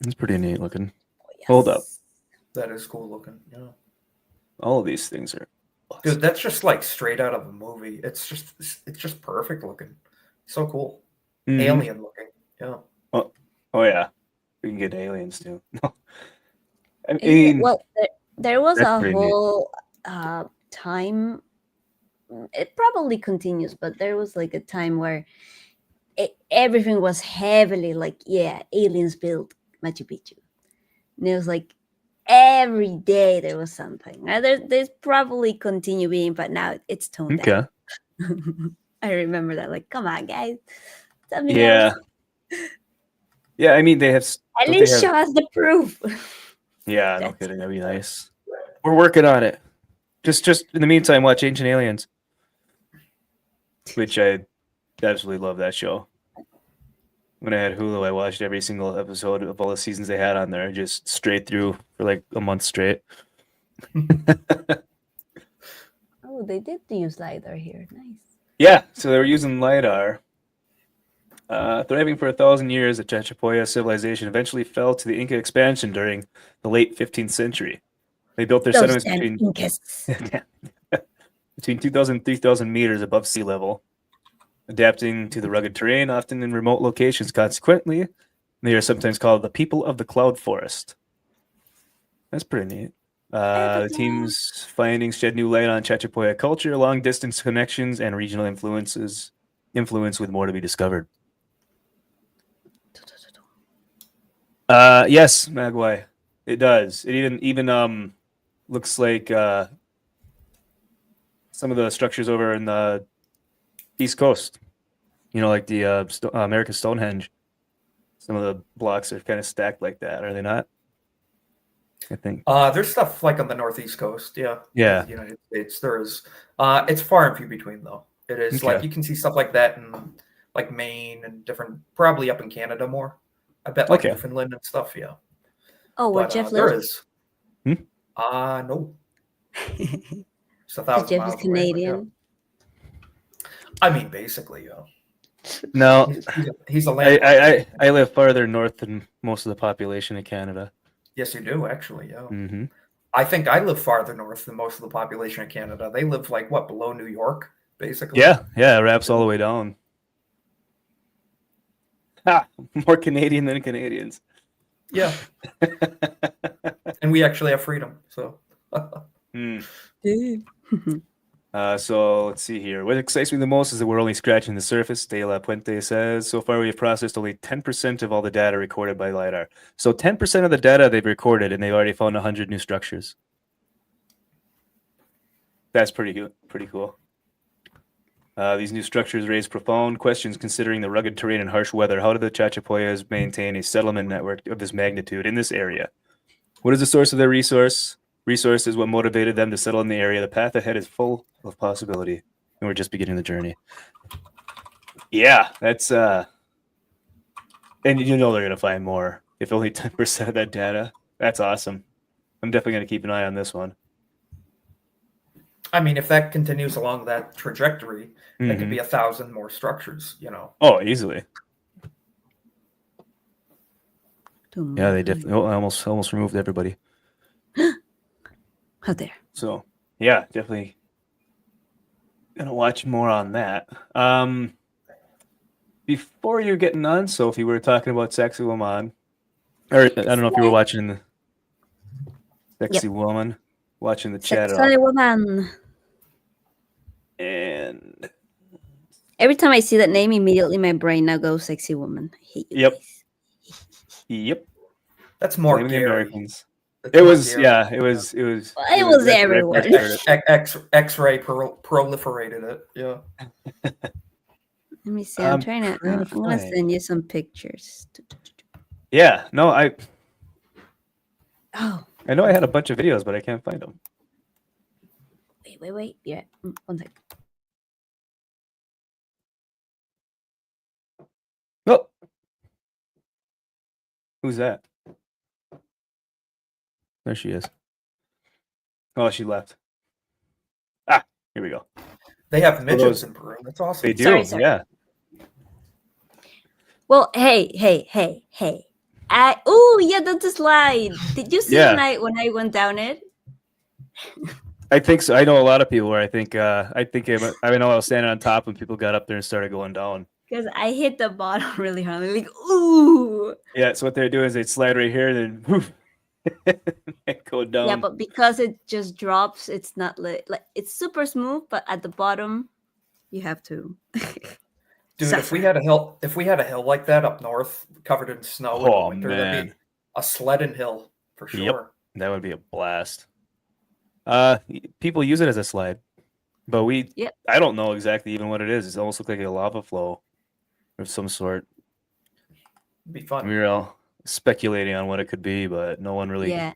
Speaker 1: It's pretty neat looking.
Speaker 3: Yes.
Speaker 1: Hold up.
Speaker 2: That is cool looking. Yeah.
Speaker 1: All of these things are awesome.
Speaker 2: Dude, that's just like straight out of a movie. It's just perfect looking. So cool.
Speaker 1: Mhm.
Speaker 2: Alien looking. Yeah.
Speaker 1: Oh yeah. We can get aliens too. I
Speaker 3: Yeah,
Speaker 1: mean,
Speaker 3: well, there was
Speaker 1: that's
Speaker 3: a
Speaker 1: pretty neat.
Speaker 3: whole time. It probably continues, but there was like a time where everything was heavily like, yeah, aliens built Machu Picchu. And it was like every day there was something. Now there's probably continue being, but now it's toned
Speaker 1: Okay.
Speaker 3: down. I remember that. Like, come on, guys, something
Speaker 1: Yeah.
Speaker 3: else.
Speaker 1: Yeah, I mean, they have.
Speaker 3: At
Speaker 1: Don't they
Speaker 3: least
Speaker 1: have?
Speaker 3: show us the proof.
Speaker 1: Yeah, no
Speaker 3: That's
Speaker 1: kidding. That'd be nice. We're working on it. Just in the meantime, watch Ancient Aliens, which I absolutely love that show. When I had Hulu, I watched every single episode of all the seasons they had on there, just straight through for like a month straight.
Speaker 3: Oh, they did use LiDAR here. Nice.
Speaker 1: Yeah, so they were using LiDAR. Thriving for 1,000 years, the Chachapoya civilization eventually fell to the Inca expansion during the late 15th century. They built their
Speaker 3: Those
Speaker 1: settlements
Speaker 3: damn
Speaker 1: between
Speaker 3: Incas.
Speaker 1: between 2,000 and 3,000 meters above sea level, adapting to the rugged terrain, often in remote locations. Consequently, they are sometimes called the people of the cloud forest. That's pretty neat. The team's findings shed new light on Chachapoya culture, long distance connections, and regional influence with more to be discovered. Yes, Magwai, it does. It even looks like some of the structures over in the East Coast. You know, like the American Stonehenge. Some of the blocks are kind of stacked like that, are they not? I think.
Speaker 2: There's stuff like on the northeast coast, yeah.
Speaker 1: Yeah.
Speaker 2: Of the United States. There is. It's far and few between, though. It is like
Speaker 1: Okay.
Speaker 2: you can see stuff like that in like Maine and different, probably up in Canada more. I bet like
Speaker 1: Okay.
Speaker 2: Newfoundland and stuff, yeah.
Speaker 3: Oh, where
Speaker 2: But
Speaker 3: Jeff
Speaker 2: there
Speaker 3: lives?
Speaker 2: is. No. It's 1,000
Speaker 3: Because Jeff is
Speaker 2: miles away, but yeah.
Speaker 3: Canadian.
Speaker 2: I mean, basically, yeah.
Speaker 1: No,
Speaker 2: He's a landlord.
Speaker 1: I live farther north than most of the population of Canada.
Speaker 2: Yes, you do, actually, yeah.
Speaker 1: Mm-hmm.
Speaker 2: I think I live farther north than most of the population of Canada. They live like what, below New York, basically.
Speaker 1: Yeah, it wraps all the way down. More Canadian than Canadians.
Speaker 2: Yeah. And we actually have freedom. So
Speaker 1: So let's see here. What excites me the most is that we're only scratching the surface. De La Puente says, so far we have processed only 10% of all the data recorded by LiDAR. So 10% of the data they've recorded, and they've already found 100 new structures. That's pretty cool. These new structures raise profound questions considering the rugged terrain and harsh weather. How do the Chachapoyas maintain a settlement network of this magnitude in this area? What is the source of their resource? Resource is what motivated them to settle in the area. The path ahead is full of possibility, and we're just beginning the journey. Yeah, that's and you know they're gonna find more. If only 10% of that data, that's awesome. I'm definitely gonna keep an eye on this one.
Speaker 2: I mean, if that continues along that trajectory, that could be 1,000 more structures, you know.
Speaker 1: Oh, easily. Yeah, they definitely almost removed everybody.
Speaker 3: How there?
Speaker 1: So yeah, definitely gonna watch more on that. Before you're getting on, Sophie, we were talking about Sacsayhuaman. Or I don't know if you were watching the Sacsayhuaman, watching the chat at all.
Speaker 3: Sacsayhuaman.
Speaker 1: And
Speaker 3: every time I see that name, immediately my brain now goes Sacsayhuaman. I hate you guys.
Speaker 1: Yep.
Speaker 2: That's more
Speaker 1: Blame the
Speaker 2: Gary.
Speaker 1: Americans. It was everyone.
Speaker 2: X-ray proliferated it. Yeah.
Speaker 3: Let me see. I'm trying to. I'm gonna send you some pictures.
Speaker 1: Yeah. No, I know I had a bunch of videos, but I can't find them.
Speaker 3: Wait. Yeah. One sec.
Speaker 1: Oh. Who's that? There she is. Oh, she left. Here we go.
Speaker 2: They have midgets in Peru. That's awesome.
Speaker 1: They do,
Speaker 3: Sorry.
Speaker 1: yeah.
Speaker 3: Well, hey. Yeah, that's a slide. Did you see when I went down it?
Speaker 1: I think so. I know a lot of people where I know I was standing on top when people got up there and started going down.
Speaker 3: Because I hit the bottom really hard. I'm like, ooh.
Speaker 1: Yeah, so what they're doing is they slide right here and then go down.
Speaker 3: Yeah, but because it just drops, it's not like it's super smooth, but at the bottom, you have to.
Speaker 2: Dude, if we
Speaker 3: suffer.
Speaker 2: had a hill like that up north, covered in snow in the
Speaker 1: Oh
Speaker 2: winter, that'd
Speaker 1: man.
Speaker 2: be a sledding hill for
Speaker 1: Yep.
Speaker 2: sure.
Speaker 1: That would be a blast. People use it as a slide, but
Speaker 3: Yep.
Speaker 1: I don't know exactly even what it is. It almost looks like a lava flow of some sort.
Speaker 2: It'd be fun.
Speaker 1: We were all speculating on what it could be, but no one really.
Speaker 3: Yeah.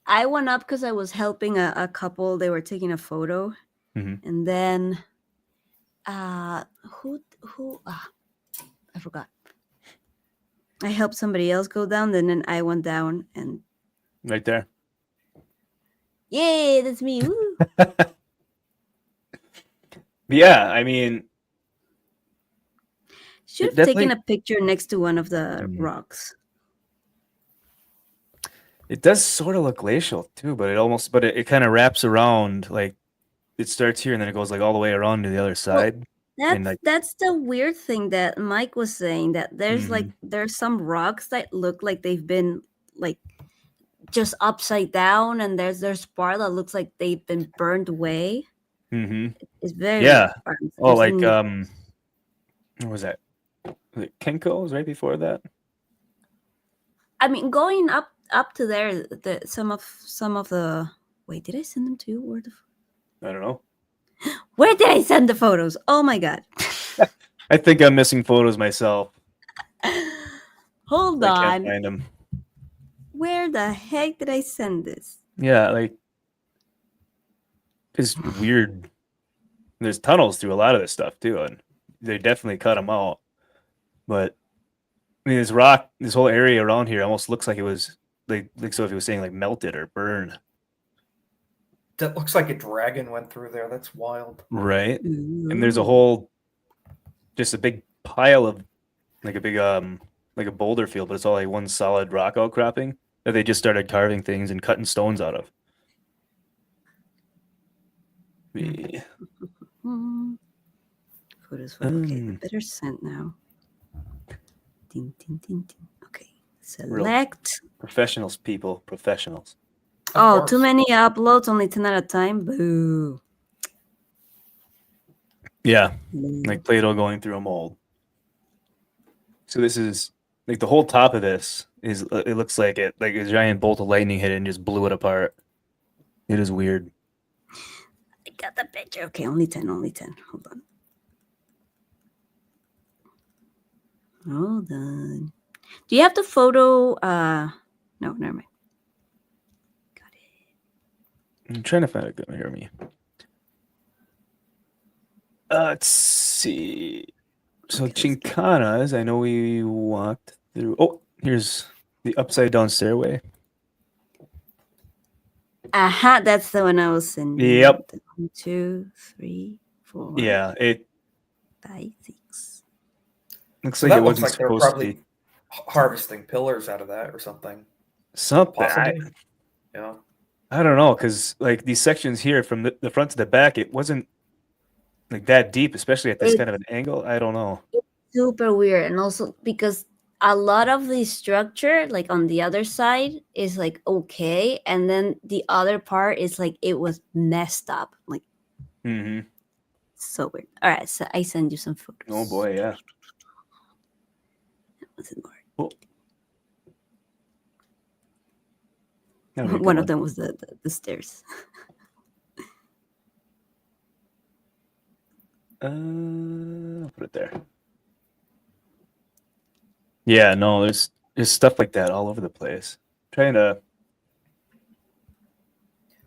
Speaker 3: I went up because I was helping a couple. They were taking a photo,
Speaker 1: Mhm.
Speaker 3: and then who I forgot. I helped somebody else go down, and then I went down, and
Speaker 1: Right there.
Speaker 3: yay, that's me. Woo.
Speaker 1: Yeah, I mean,
Speaker 3: Should
Speaker 1: it
Speaker 3: have taken
Speaker 1: definitely
Speaker 3: a picture next to one of the
Speaker 1: Mhm.
Speaker 3: rocks.
Speaker 1: it does sort of look glacial too, but it kind of wraps around, like it starts here and then it goes like all the way around to the other side. And like
Speaker 3: That's the weird thing that Mike was saying, that
Speaker 1: Mhm.
Speaker 3: there's some rocks that look like they've been like just upside down, and there's part that looks like they've been burned away.
Speaker 1: Mhm.
Speaker 3: It's very
Speaker 1: Yeah.
Speaker 3: weird. I've
Speaker 1: Oh, like
Speaker 3: seen it.
Speaker 1: what was that? Was it Kenko's right before that?
Speaker 3: I mean, going up to there, some of the. Wait, did I send them to you?
Speaker 1: I don't know.
Speaker 3: Where did I send the photos? Oh my god!
Speaker 1: I think I'm missing photos myself.
Speaker 3: Hold
Speaker 1: I can't
Speaker 3: on.
Speaker 1: find them.
Speaker 3: Where the heck did I send this?
Speaker 1: Yeah, like it's weird. There's tunnels through a lot of this stuff too, and they definitely cut them out. But I mean, this whole area around here almost looks like it was like so if he was saying like melted or burned,
Speaker 2: That looks like a dragon went through there. That's wild.
Speaker 1: right? And there's a
Speaker 3: Ooh.
Speaker 1: whole, just a big pile of like a big like a boulder field, but it's all like one solid rock outcropping that they just started carving things and cutting stones out of. Yeah.
Speaker 3: Hmm. Photos. Okay, the better sent now. Ding, ding, ding, ding. Okay, select.
Speaker 1: Professionals, people, professionals.
Speaker 3: Oh,
Speaker 2: Of
Speaker 3: too
Speaker 2: course.
Speaker 3: many uploads, only 10 at a time. Boo.
Speaker 1: Yeah,
Speaker 3: Boo.
Speaker 1: like Play-Doh going through a mold. So this is like the whole top of this is it looks like it like a giant bolt of lightning hit it and just blew it apart. It is weird.
Speaker 3: I got the picture. Okay, only 10, only 10. Hold on. Hold on. Do you have the photo? No, never mind. Got it.
Speaker 1: I'm trying to find a good one. Hear me. Let's see. So
Speaker 3: Okay, let's get-
Speaker 1: Chinkanas, I know we walked through. Oh, here's the upside down stairway.
Speaker 3: Aha, that's the one I was sending.
Speaker 1: Yep.
Speaker 3: 1, 2, 3, 4,
Speaker 1: Yeah, it
Speaker 3: 5, 6.
Speaker 1: looks
Speaker 2: So
Speaker 1: like it
Speaker 2: that looks
Speaker 1: wasn't
Speaker 2: like they're
Speaker 1: supposed to be
Speaker 2: probably harvesting pillars out of that or something.
Speaker 1: something.
Speaker 2: Possibly. Yeah.
Speaker 1: I don't know, because like these sections here from the front to the back, it wasn't like that deep, especially at this kind of an angle. I don't know.
Speaker 3: Super weird, and also because a lot of the structure, like on the other side, is like okay, and then the other part is like it was messed up, like
Speaker 1: Mm-hmm.
Speaker 3: so weird. All right, so I send you some photos.
Speaker 1: Oh boy, yeah.
Speaker 3: Was it more?
Speaker 1: Cool. That'd be a good
Speaker 3: One of them was the stairs.
Speaker 1: I'll put it there. Yeah, no, there's stuff like that all over the place. Trying to.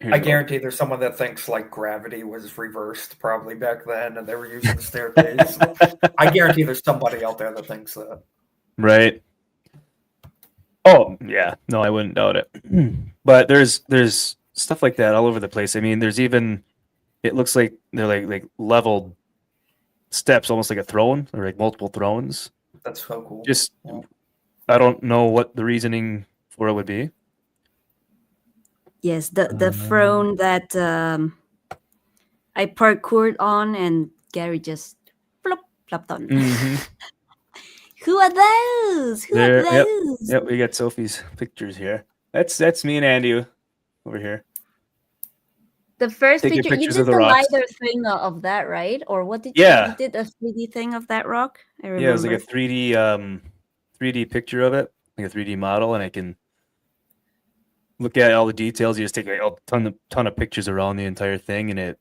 Speaker 1: Here
Speaker 2: I
Speaker 1: you go.
Speaker 2: guarantee there's someone that thinks like gravity was reversed probably back then and they were using the staircase. I guarantee there's somebody out there that thinks that.
Speaker 1: Right. Oh yeah, no, I wouldn't doubt it. But there's stuff like that all over the place. I mean, there's even it looks like they're like leveled steps, almost like a throne or like multiple thrones.
Speaker 2: That's so cool.
Speaker 1: Just
Speaker 2: Yeah.
Speaker 1: I don't know what the reasoning for it would be.
Speaker 3: Yes, the throne that I parkoured on, and Gary just flopped on.
Speaker 1: Mm-hmm.
Speaker 3: Who are those? Who are
Speaker 1: Yep,
Speaker 3: those?
Speaker 1: yep. We got Sophie's pictures here. That's me and Andy over here.
Speaker 3: The first
Speaker 1: taking
Speaker 3: picture you
Speaker 1: pictures of
Speaker 3: did
Speaker 1: the
Speaker 3: the
Speaker 1: rocks.
Speaker 3: lidar thing of that, right? Or what did
Speaker 1: Yeah.
Speaker 3: you did a 3D thing of that rock? I remember.
Speaker 1: Yeah, it was like a 3D picture of it, like a 3D model, and I can look at all the details. You just take like a ton of pictures around the entire thing, and it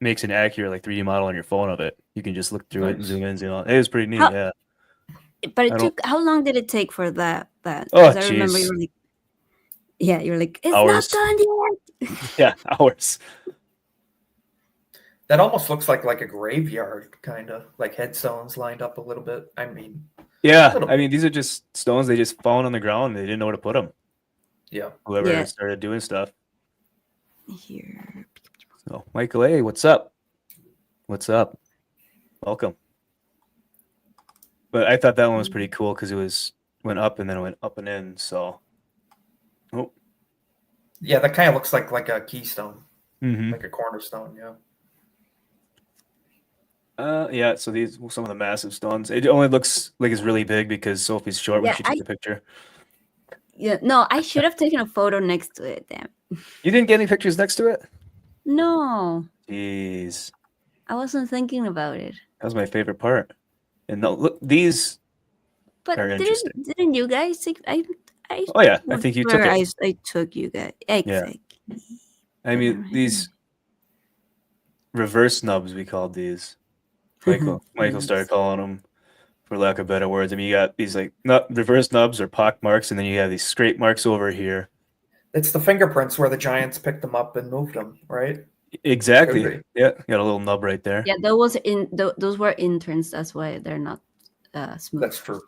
Speaker 1: makes an accurate like 3D model on your phone of it. You can just look through it and
Speaker 2: Nice.
Speaker 1: zoom in, zoom out. It was pretty neat.
Speaker 3: How-
Speaker 1: Yeah.
Speaker 3: But
Speaker 1: I
Speaker 3: it
Speaker 1: don't.
Speaker 3: took how long did it take for that?
Speaker 1: Oh,
Speaker 3: Because I remember you
Speaker 1: jeez.
Speaker 3: were like, yeah, you're like, it's
Speaker 1: Hours.
Speaker 3: not done yet.
Speaker 1: Yeah, hours.
Speaker 2: That almost looks like a graveyard, kind of like headstones lined up a little bit. I mean,
Speaker 1: Yeah,
Speaker 2: little
Speaker 1: I mean these are just stones they just found on the ground. They didn't know where to put them.
Speaker 2: yeah.
Speaker 1: Whoever
Speaker 3: Yeah.
Speaker 1: started doing stuff.
Speaker 3: Here.
Speaker 1: So, Michael, hey, what's up? What's up? Welcome. But I thought that one was pretty cool because it went up and then it went up and in. So, oh,
Speaker 2: Yeah, that kind of looks like a keystone,
Speaker 1: mm-hmm.
Speaker 2: like a cornerstone. Yeah.
Speaker 1: Yeah. So these some of the massive stones. It only looks like it's really big because Sophie's short when
Speaker 3: Yeah,
Speaker 1: she took the picture.
Speaker 3: Yeah, no, I should have taken a photo next to it. Damn.
Speaker 1: You didn't get any pictures next to it?
Speaker 3: No,
Speaker 1: Jeez,
Speaker 3: I wasn't thinking about it.
Speaker 1: that was my favorite part. And no, look, these
Speaker 3: But
Speaker 1: are interesting.
Speaker 3: didn't you guys take? I
Speaker 1: Oh yeah, I
Speaker 3: would
Speaker 1: think you
Speaker 3: swear
Speaker 1: took it.
Speaker 3: I took you guys.
Speaker 1: Yeah.
Speaker 3: Exactly.
Speaker 1: I mean these reverse nubs, we called these. Michael started calling them, for lack of better words. I mean, you got these like reverse nubs or pock marks, and then you have these scrape marks over here.
Speaker 2: It's the fingerprints where the giants picked them up and moved them, right?
Speaker 1: Exactly.
Speaker 2: Could
Speaker 1: Yeah, got a little nub right there.
Speaker 3: Yeah, those were interns. That's why they're not smooth.
Speaker 2: That's true.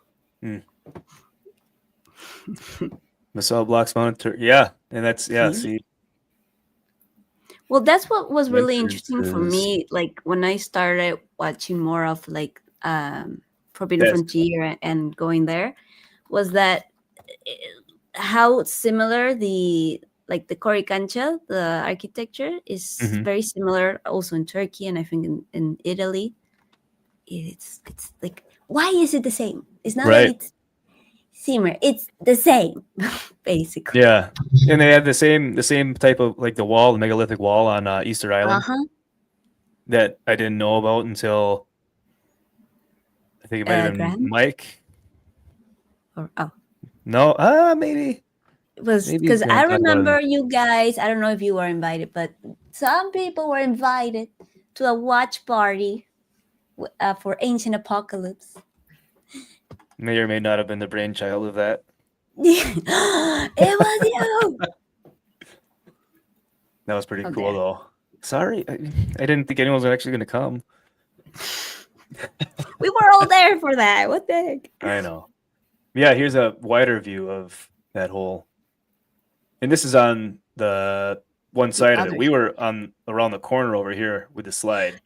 Speaker 1: Missile blocks mounted. Yeah, and that's See,
Speaker 3: Well, that's what was really
Speaker 1: Entrances.
Speaker 3: interesting for me. Like when I started watching more of like Forbidden
Speaker 1: Yes.
Speaker 3: Frontier and going there, was that how similar the Coricancha, the architecture is
Speaker 1: Mhm.
Speaker 3: very similar also in Turkey and I think in Italy. It's like, why is it the same? It's not
Speaker 1: Right.
Speaker 3: that it's similar, it's the same, basically.
Speaker 1: Yeah, and they had the same type of like the megalithic wall on Easter Island that I didn't know about until I think it might have been
Speaker 3: Graham?
Speaker 1: Mike.
Speaker 3: Or
Speaker 1: No, maybe.
Speaker 3: it was
Speaker 1: Maybe
Speaker 3: because
Speaker 1: Graham
Speaker 3: I
Speaker 1: talked about it.
Speaker 3: remember you guys. I don't know if you were invited, but some people were invited to a watch party for Ancient Apocalypse.
Speaker 1: May or may not have been the brainchild of that.
Speaker 3: It was you.
Speaker 1: That was pretty
Speaker 3: Oh,
Speaker 1: cool,
Speaker 3: there.
Speaker 1: though. Sorry, I didn't think anyone was actually going to come.
Speaker 3: We were all there for that. What the heck?
Speaker 1: I know. Yeah, here's a wider view of that hole. And this is on the one side of it.
Speaker 3: other
Speaker 1: We were on around the corner over here with the slide.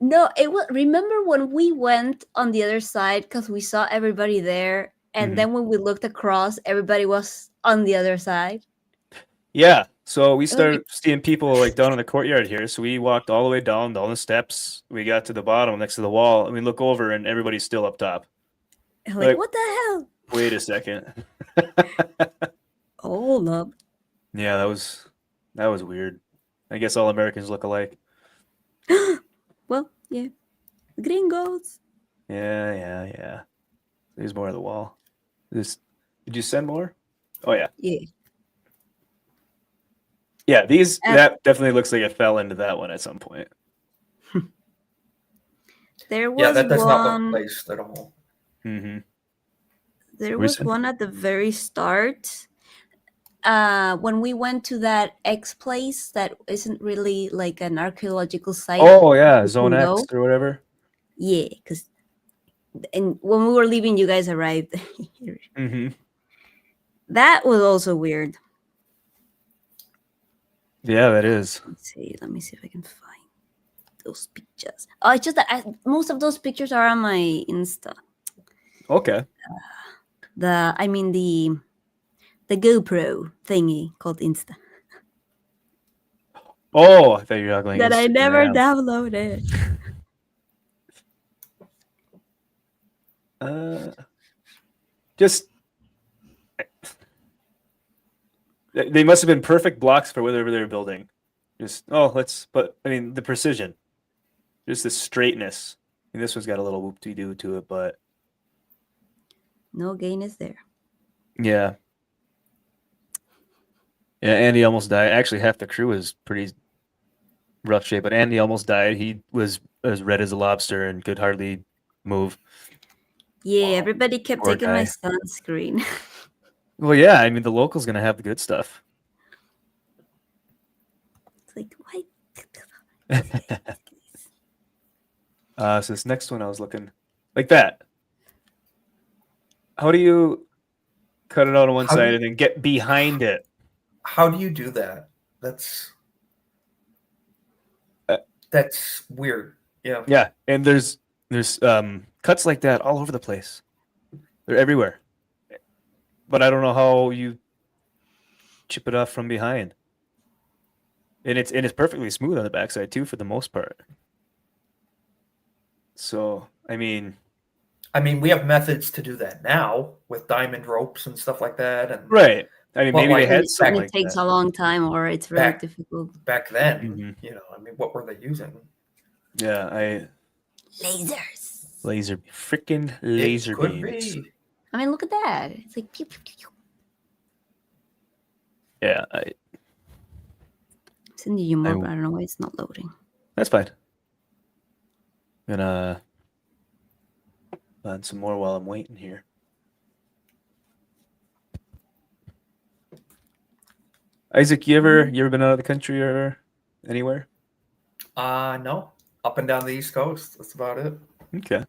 Speaker 3: No, it was. Remember when we went on the other side because we saw everybody there, and
Speaker 1: Mhm.
Speaker 3: then when we looked across, everybody was on the other side.
Speaker 1: Yeah, so we
Speaker 3: was
Speaker 1: started seeing people like down in the courtyard here. So we walked all the way down the steps. We got to the bottom next to the wall, and we look over, and everybody's still up top.
Speaker 3: Like, what the hell?
Speaker 1: Wait a second.
Speaker 3: Hold up.
Speaker 1: Yeah, that was weird. I guess all Americans look alike.
Speaker 3: Well, yeah. Gringos.
Speaker 1: Yeah. There's more of the wall. Did you send more? Oh yeah.
Speaker 3: Yeah.
Speaker 1: Yeah, that definitely looks like it fell into that one at some point.
Speaker 3: There was
Speaker 2: Yeah, that does not
Speaker 3: one.
Speaker 2: look placed at all.
Speaker 1: Mm-hmm.
Speaker 3: There
Speaker 1: Where's
Speaker 3: was one at the very start. When we went to that X place that isn't really like an archaeological site.
Speaker 1: Oh yeah,
Speaker 3: you
Speaker 1: Zone
Speaker 3: can
Speaker 1: X
Speaker 3: go.
Speaker 1: or whatever.
Speaker 3: Yeah, because when we were leaving, you guys arrived.
Speaker 1: Mm-hmm.
Speaker 3: That was also weird.
Speaker 1: Yeah, that is.
Speaker 3: Let me see if I can find those pictures. Oh, it's just that most of those pictures are on my Insta.
Speaker 1: Okay.
Speaker 3: The GoPro thingy called Insta
Speaker 1: Oh, I thought you were talking
Speaker 3: that I never
Speaker 1: Instagram.
Speaker 3: downloaded.
Speaker 1: Just they must have been perfect blocks for whatever they were building. But I mean, the precision, just the straightness. I mean, this one's got a little whoop-de-doo to it, but
Speaker 3: No gain is there.
Speaker 1: yeah. Yeah, Andy almost died. Actually, half the crew is pretty rough shape, but Andy almost died. He was as red as a lobster and could hardly move.
Speaker 3: Yeah, everybody kept
Speaker 1: Poor
Speaker 3: taking my
Speaker 1: guy.
Speaker 3: sunscreen.
Speaker 1: Well, yeah, I mean, the local's gonna have the good stuff.
Speaker 3: It's like, why?
Speaker 1: So this next one I was looking like that. How do you cut it out on one
Speaker 2: How do
Speaker 1: side
Speaker 2: you-
Speaker 1: and then get behind it?
Speaker 2: How do you do that? That's weird. Yeah.
Speaker 1: Yeah, and there's cuts like that all over the place. They're everywhere. But I don't know how you chip it off from behind. And it's perfectly smooth on the backside too for the most part. So, I mean,
Speaker 2: we have methods to do that now with diamond ropes and stuff like that. And
Speaker 1: right. I mean,
Speaker 2: Well,
Speaker 1: maybe they
Speaker 2: like,
Speaker 1: had
Speaker 3: And
Speaker 1: something
Speaker 3: it
Speaker 1: like
Speaker 3: takes
Speaker 1: that.
Speaker 3: a long time, or it's very
Speaker 2: Back-
Speaker 3: difficult.
Speaker 2: back then,
Speaker 1: Mhm.
Speaker 2: what were they using?
Speaker 1: Yeah,
Speaker 3: Lasers.
Speaker 1: freaking laser
Speaker 2: It could
Speaker 1: beams.
Speaker 2: be.
Speaker 3: I mean, look at that. It's like pew, pew, pew, pew.
Speaker 1: Yeah,
Speaker 3: Sending you more,
Speaker 1: I-
Speaker 3: but I don't know why it's not loading.
Speaker 1: that's fine. Gonna find some more while I'm waiting here. Isaac, you ever been out of the country or anywhere?
Speaker 2: No. Up and down the East Coast. That's about it.
Speaker 1: Okay.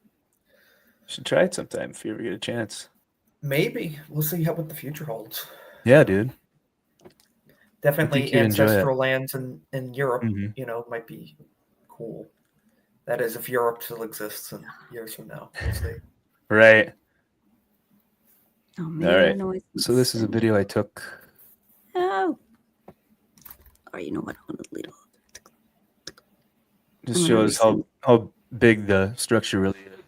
Speaker 1: Should try it sometime if you ever get a chance.
Speaker 2: Maybe. We'll see what the future holds.
Speaker 1: Yeah, dude.
Speaker 2: Definitely
Speaker 1: you'd enjoy it.
Speaker 2: ancestral lands in Europe,
Speaker 1: Mhm.
Speaker 2: might be cool. That is, if Europe still exists in years from now. We'll see.
Speaker 1: Right.
Speaker 3: Oh, maybe
Speaker 1: All
Speaker 3: I
Speaker 1: right.
Speaker 3: don't know why it's not
Speaker 1: So this is a
Speaker 3: sending.
Speaker 1: video I took.
Speaker 3: Oh. Or you know what? I want a little.
Speaker 1: Just
Speaker 3: I'm gonna
Speaker 1: shows how big the structure really is.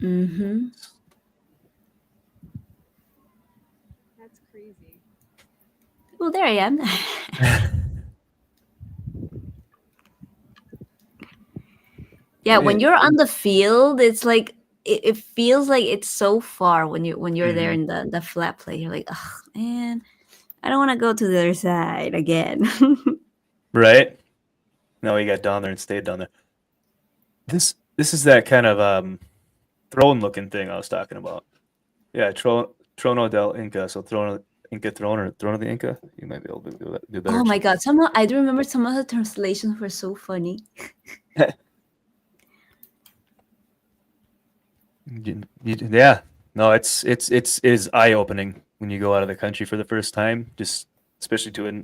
Speaker 3: Mm-hmm.
Speaker 4: That's crazy.
Speaker 3: Well, there I am. Yeah, when you're on the field, it's like it feels like it's so far when you're there in the flat plate. You're like, oh man, I don't want to go to the other side again.
Speaker 1: Right? No, he got down there and stayed down there. This is that kind of throne looking thing I was talking about. Yeah, Trono del Inca. So Throne Inca throne or Throne of the Inca. You might be able to do better.
Speaker 3: Oh my god, I do remember some of the translations were so funny.
Speaker 1: Yeah, no, it is eye opening when you go out of the country for the first time, just especially to a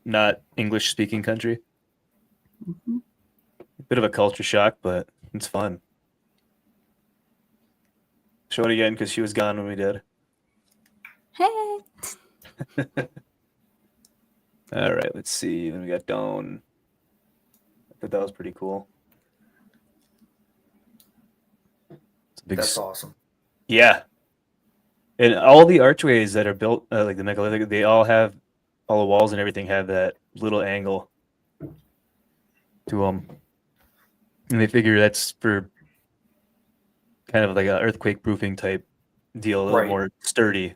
Speaker 1: not English speaking country.
Speaker 3: Mhm.
Speaker 1: Bit of a culture shock, but it's fun. Show it again because she was gone when we did.
Speaker 3: Hey.
Speaker 1: All right, let's see. Then we got down. I thought that was pretty cool. It's a big
Speaker 2: That's awesome.
Speaker 1: Yeah. And all the archways that are built, like the megalithic, they all have, all the walls and everything have that little angle to them. And they figure that's for kind of like an earthquake proofing type deal, a little
Speaker 2: Right.
Speaker 1: more sturdy.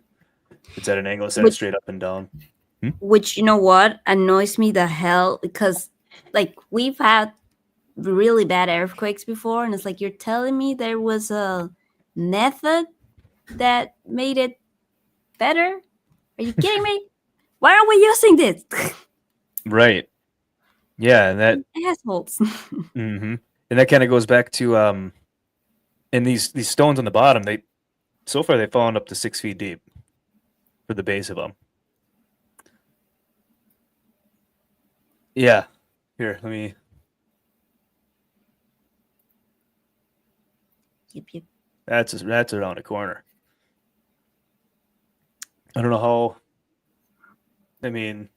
Speaker 1: It's at an angle instead of straight up and down.
Speaker 3: Which, you know what, annoys me the hell, because like we've had really bad earthquakes before, and it's like, you're telling me there was a method that made it better? Are you kidding me? Why aren't we using this?
Speaker 1: Right. Yeah, and that
Speaker 3: Assholes.
Speaker 1: and that kind of goes back to and these stones on the bottom, so far they've fallen up to 6 feet deep for the base of them. Yeah. Here, let me.
Speaker 3: Yep.
Speaker 1: That's around the corner. I don't know how. I mean,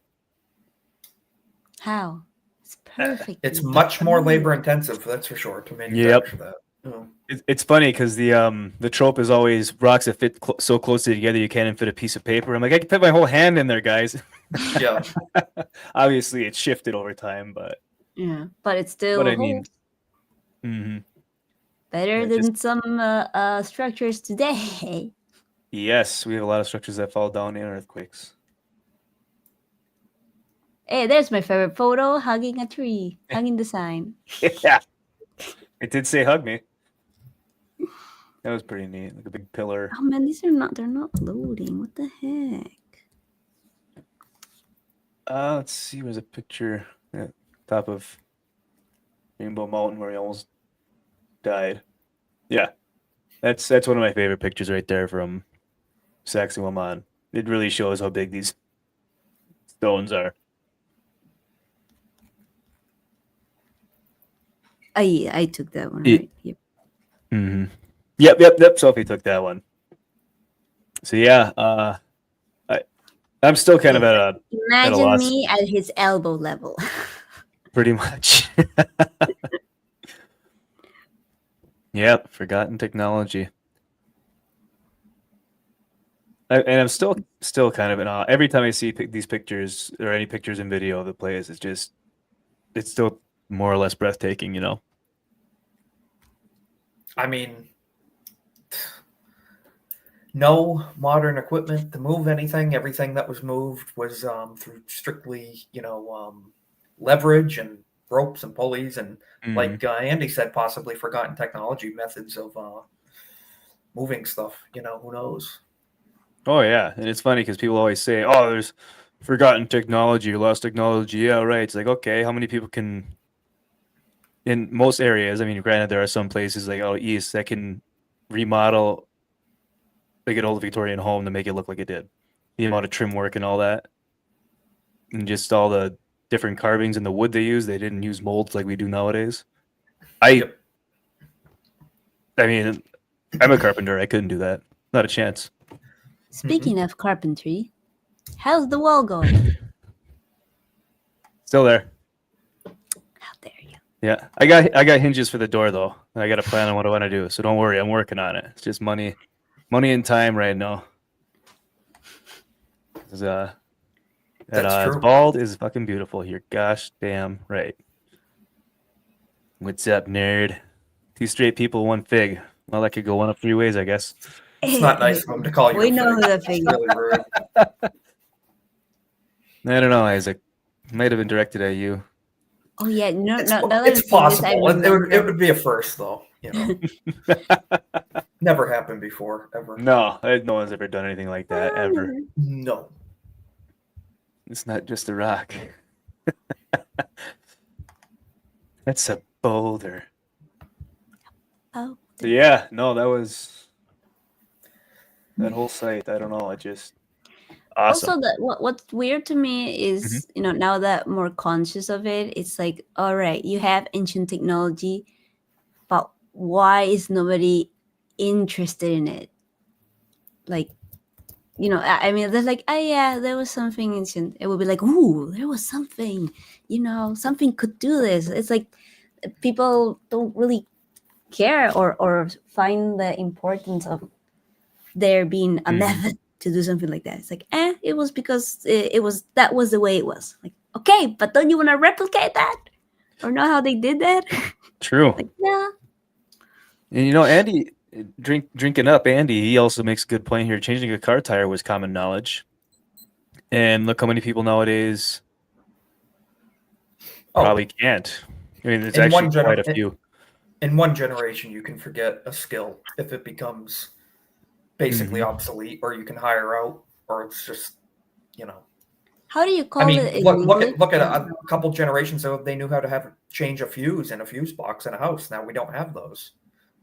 Speaker 3: How? It's perfect.
Speaker 2: It's much more labor intensive, that's for sure, to manufacture that. Oh.
Speaker 1: It's funny because the trope is always rocks that fit so closely together you can't even fit a piece of paper. I'm like, I can fit my whole hand in there, guys.
Speaker 2: Yeah.
Speaker 1: Obviously, it's shifted over time, but
Speaker 3: Yeah, but it
Speaker 1: what
Speaker 3: still
Speaker 1: I mean,
Speaker 3: holds
Speaker 1: hmm
Speaker 3: better
Speaker 1: yeah,
Speaker 3: than some structures today.
Speaker 1: yes, we have a lot of structures that fall down in earthquakes.
Speaker 3: Hey, there's my favorite photo, hugging a tree, hugging the sign.
Speaker 1: Yeah, it did say hug me. That was pretty neat, like a big pillar.
Speaker 3: Oh man, they're not loading. What the heck?
Speaker 1: Let's see, there's a picture at top of Rainbow Mountain where he almost died. Yeah, that's one of my favorite pictures right there from Sacsayhuaman. It really shows how big these stones are.
Speaker 3: I took that one
Speaker 1: It-
Speaker 3: right here.
Speaker 1: Mm-hmm. Yep. Sophie took that one. So yeah, I'm still kind of at a
Speaker 3: Imagine
Speaker 1: loss,
Speaker 3: me at his elbow level.
Speaker 1: pretty much. Yep, forgotten technology. And I'm still kind of in awe. Every time I see these pictures or any pictures in video of the place, it's still more or less breathtaking, you know.
Speaker 2: I mean, no modern equipment to move anything. Everything that was moved was through strictly, leverage and ropes and pulleys and,
Speaker 1: Mhm.
Speaker 2: like Andy said, possibly forgotten technology methods of moving stuff. Who knows?
Speaker 1: Oh yeah, and it's funny because people always say, "Oh, there's forgotten technology or lost technology." Yeah, right. It's like, okay, how many people can in most areas? I mean, granted, there are some places like out east that can remodel like an old Victorian home to make it look like it did. The amount of trim work and all that, and just all the different carvings and the wood they use. They didn't use molds like we do nowadays. I,
Speaker 2: Yep.
Speaker 1: I mean, I'm a carpenter. I couldn't do that. Not a chance.
Speaker 3: Speaking of carpentry, how's the wall going?
Speaker 1: Still there.
Speaker 3: How dare you?
Speaker 1: Yeah, I got hinges for the door though. And I got a plan on what I want to do. So don't worry, I'm working on it. It's just money and time right now. 'Cause,
Speaker 2: That's
Speaker 1: it's
Speaker 2: true.
Speaker 1: bald is fucking beautiful here. Gosh damn right. What's up, nerd? Two straight people, one fig. Well, that could go one of three ways, I guess.
Speaker 2: It's not nice of him to call you
Speaker 3: We
Speaker 2: a
Speaker 3: know
Speaker 2: fig.
Speaker 3: who the
Speaker 2: It's
Speaker 3: fig is.
Speaker 2: really rude.
Speaker 1: I don't know, Isaac. Might have been directed at you.
Speaker 3: Oh yeah, no,
Speaker 2: It's,
Speaker 3: no. Now that
Speaker 2: it's
Speaker 3: I'm seeing this, I
Speaker 2: possible. It
Speaker 3: remember.
Speaker 2: would be a first, though. Never happened before, ever.
Speaker 1: No, no one's ever done anything like that ever.
Speaker 2: No.
Speaker 1: It's not just a rock. That's a boulder.
Speaker 3: Oh,
Speaker 1: So yeah, no, that was that whole site. I don't know. It just awesome.
Speaker 3: also, what's weird to me is now that I'm more conscious of it, it's like, all right, you have ancient technology, but why is nobody interested in it? Like, I mean, they're like, oh yeah, there was something ancient. It would be like, ooh, there was something, something could do this. It's like people don't really care or find the importance of there being a method to do something like that. It's like, it was because that was the way it was. Like, okay, but don't you want to replicate that or know how they did that?
Speaker 1: True.
Speaker 3: Like, yeah.
Speaker 1: And Andy, drinking up. Andy, he also makes a good point here. Changing a car tire was common knowledge, and look how many people nowadays probably can't. I mean, there's
Speaker 2: In
Speaker 1: actually
Speaker 2: one
Speaker 1: quite a few.
Speaker 2: in one generation, you can forget a skill if it becomes basically obsolete, or you can hire out, or it's just,
Speaker 3: How do you
Speaker 2: I
Speaker 3: call
Speaker 2: mean,
Speaker 3: it in
Speaker 2: look
Speaker 3: English?
Speaker 2: at a couple generations ago. They knew how to change a fuse in a fuse box in a house. Now we don't have those.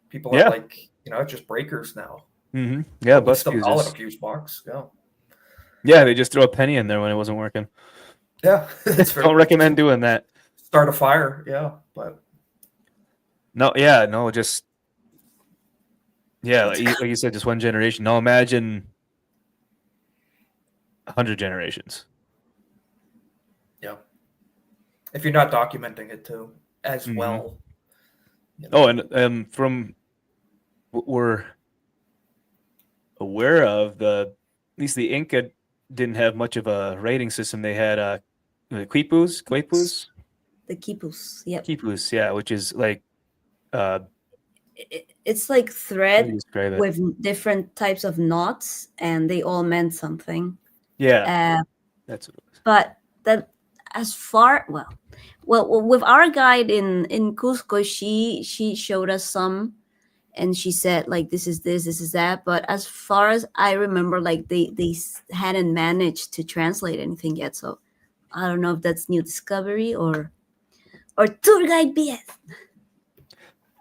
Speaker 2: People are
Speaker 1: Yeah.
Speaker 2: like, it's just breakers now.
Speaker 1: Yeah,
Speaker 2: But we
Speaker 1: bus
Speaker 2: still call it a
Speaker 1: fuses.
Speaker 2: fuse box. Yeah.
Speaker 1: Yeah, they just throw a penny in there when it wasn't working.
Speaker 2: Yeah. That's
Speaker 1: Don't recommend doing that.
Speaker 2: Start a fire. Yeah. But
Speaker 1: No, just like you said, just one generation. Now imagine 100 generations.
Speaker 2: yeah. If you're not documenting it too as
Speaker 1: Mhm.
Speaker 2: well, You know?
Speaker 1: Oh, and from what we're aware of, at least the Inca didn't have much of a writing system. They had quipus,
Speaker 3: The quipus. Yep.
Speaker 1: quipus, yeah, which is like uh,
Speaker 3: It's like
Speaker 1: how do
Speaker 3: thread
Speaker 1: you describe it?
Speaker 3: with different types of knots, and they all meant something.
Speaker 1: Yeah,
Speaker 3: Uh,
Speaker 1: that's what it was.
Speaker 3: but that, as far well, with our guide in Cusco, she showed us some, and she said like this is this, this is that. But as far as I remember, like they hadn't managed to translate anything yet. So I don't know if that's new discovery or tour guide BS.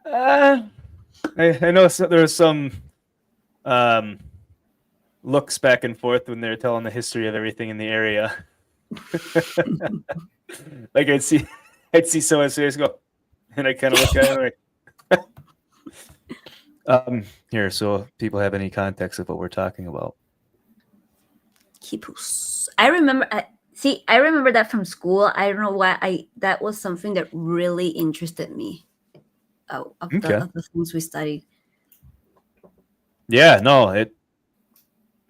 Speaker 1: I know there was some um, looks back and forth when they were telling the history of everything in the area. Like I'd see someone serious go, and I kind of look at it like, here, so if people have any context of what we're talking about.
Speaker 3: Quipus. I remember. I remember that from school. I don't know why. That was something that really interested me. Of
Speaker 1: Okay.
Speaker 3: the things we studied.
Speaker 1: Yeah, no, it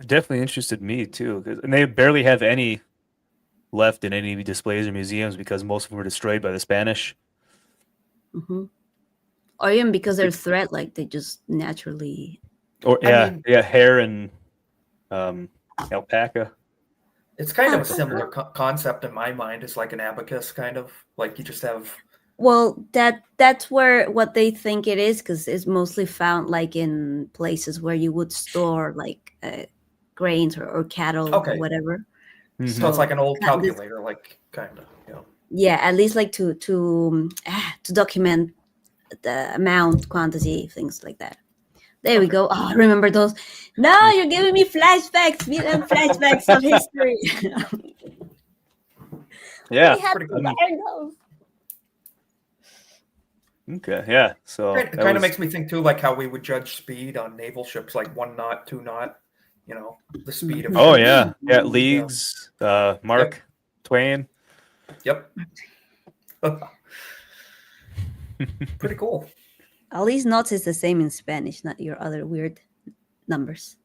Speaker 1: definitely interested me too, and they barely have any left in any displays or museums because most of them were destroyed by the Spanish.
Speaker 3: Mm-hmm. Or even because they're thread, like they just naturally.
Speaker 1: Or
Speaker 2: I mean,
Speaker 1: hair and alpaca.
Speaker 2: it's kind of a similar concept in my mind. It's like an abacus, kind of like you just have.
Speaker 3: Well, that's where what they think it is, because it's mostly found like in places where you would store like grains or cattle
Speaker 2: Okay.
Speaker 3: or whatever.
Speaker 2: So it's like an old
Speaker 3: this-
Speaker 2: calculator, like kind of. You know.
Speaker 3: Yeah, at least like to document the amount, quantity, things like that. There we go. Oh, I remember those. No, you're giving me flashbacks, Vietnam flashbacks of history.
Speaker 1: Yeah.
Speaker 3: We have to learn those.
Speaker 1: Okay. Yeah. So
Speaker 2: It kind of makes me think too, like how we would judge speed on naval ships, like 1 knot, 2 knot. You know, the speed of.
Speaker 1: Oh
Speaker 2: ships.
Speaker 1: yeah, leagues. Mark Twain.
Speaker 2: Yep. Pretty cool.
Speaker 3: All these knots is the same in Spanish, not your other weird numbers.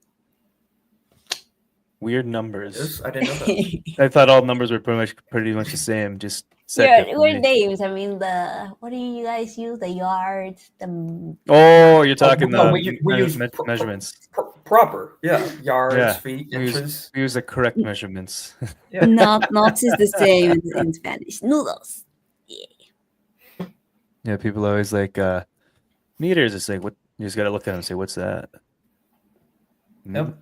Speaker 1: Weird numbers.
Speaker 2: Yes, I didn't know that.
Speaker 1: I thought all numbers were pretty much the same. Just said
Speaker 3: Yeah,
Speaker 1: differently.
Speaker 3: weird names. I mean, what do you guys use? The yards,
Speaker 1: Oh, you're talking
Speaker 2: no,
Speaker 1: the
Speaker 2: we use
Speaker 1: measurements.
Speaker 2: Proper, yeah, yards,
Speaker 1: Yeah,
Speaker 2: feet,
Speaker 1: we
Speaker 2: inches.
Speaker 1: use the correct measurements.
Speaker 2: Yeah.
Speaker 3: knots is the same in Spanish. Nudos.
Speaker 1: Yeah, people are always like meters. It's like what you just gotta look at them and say, "What's that?"
Speaker 2: Yep.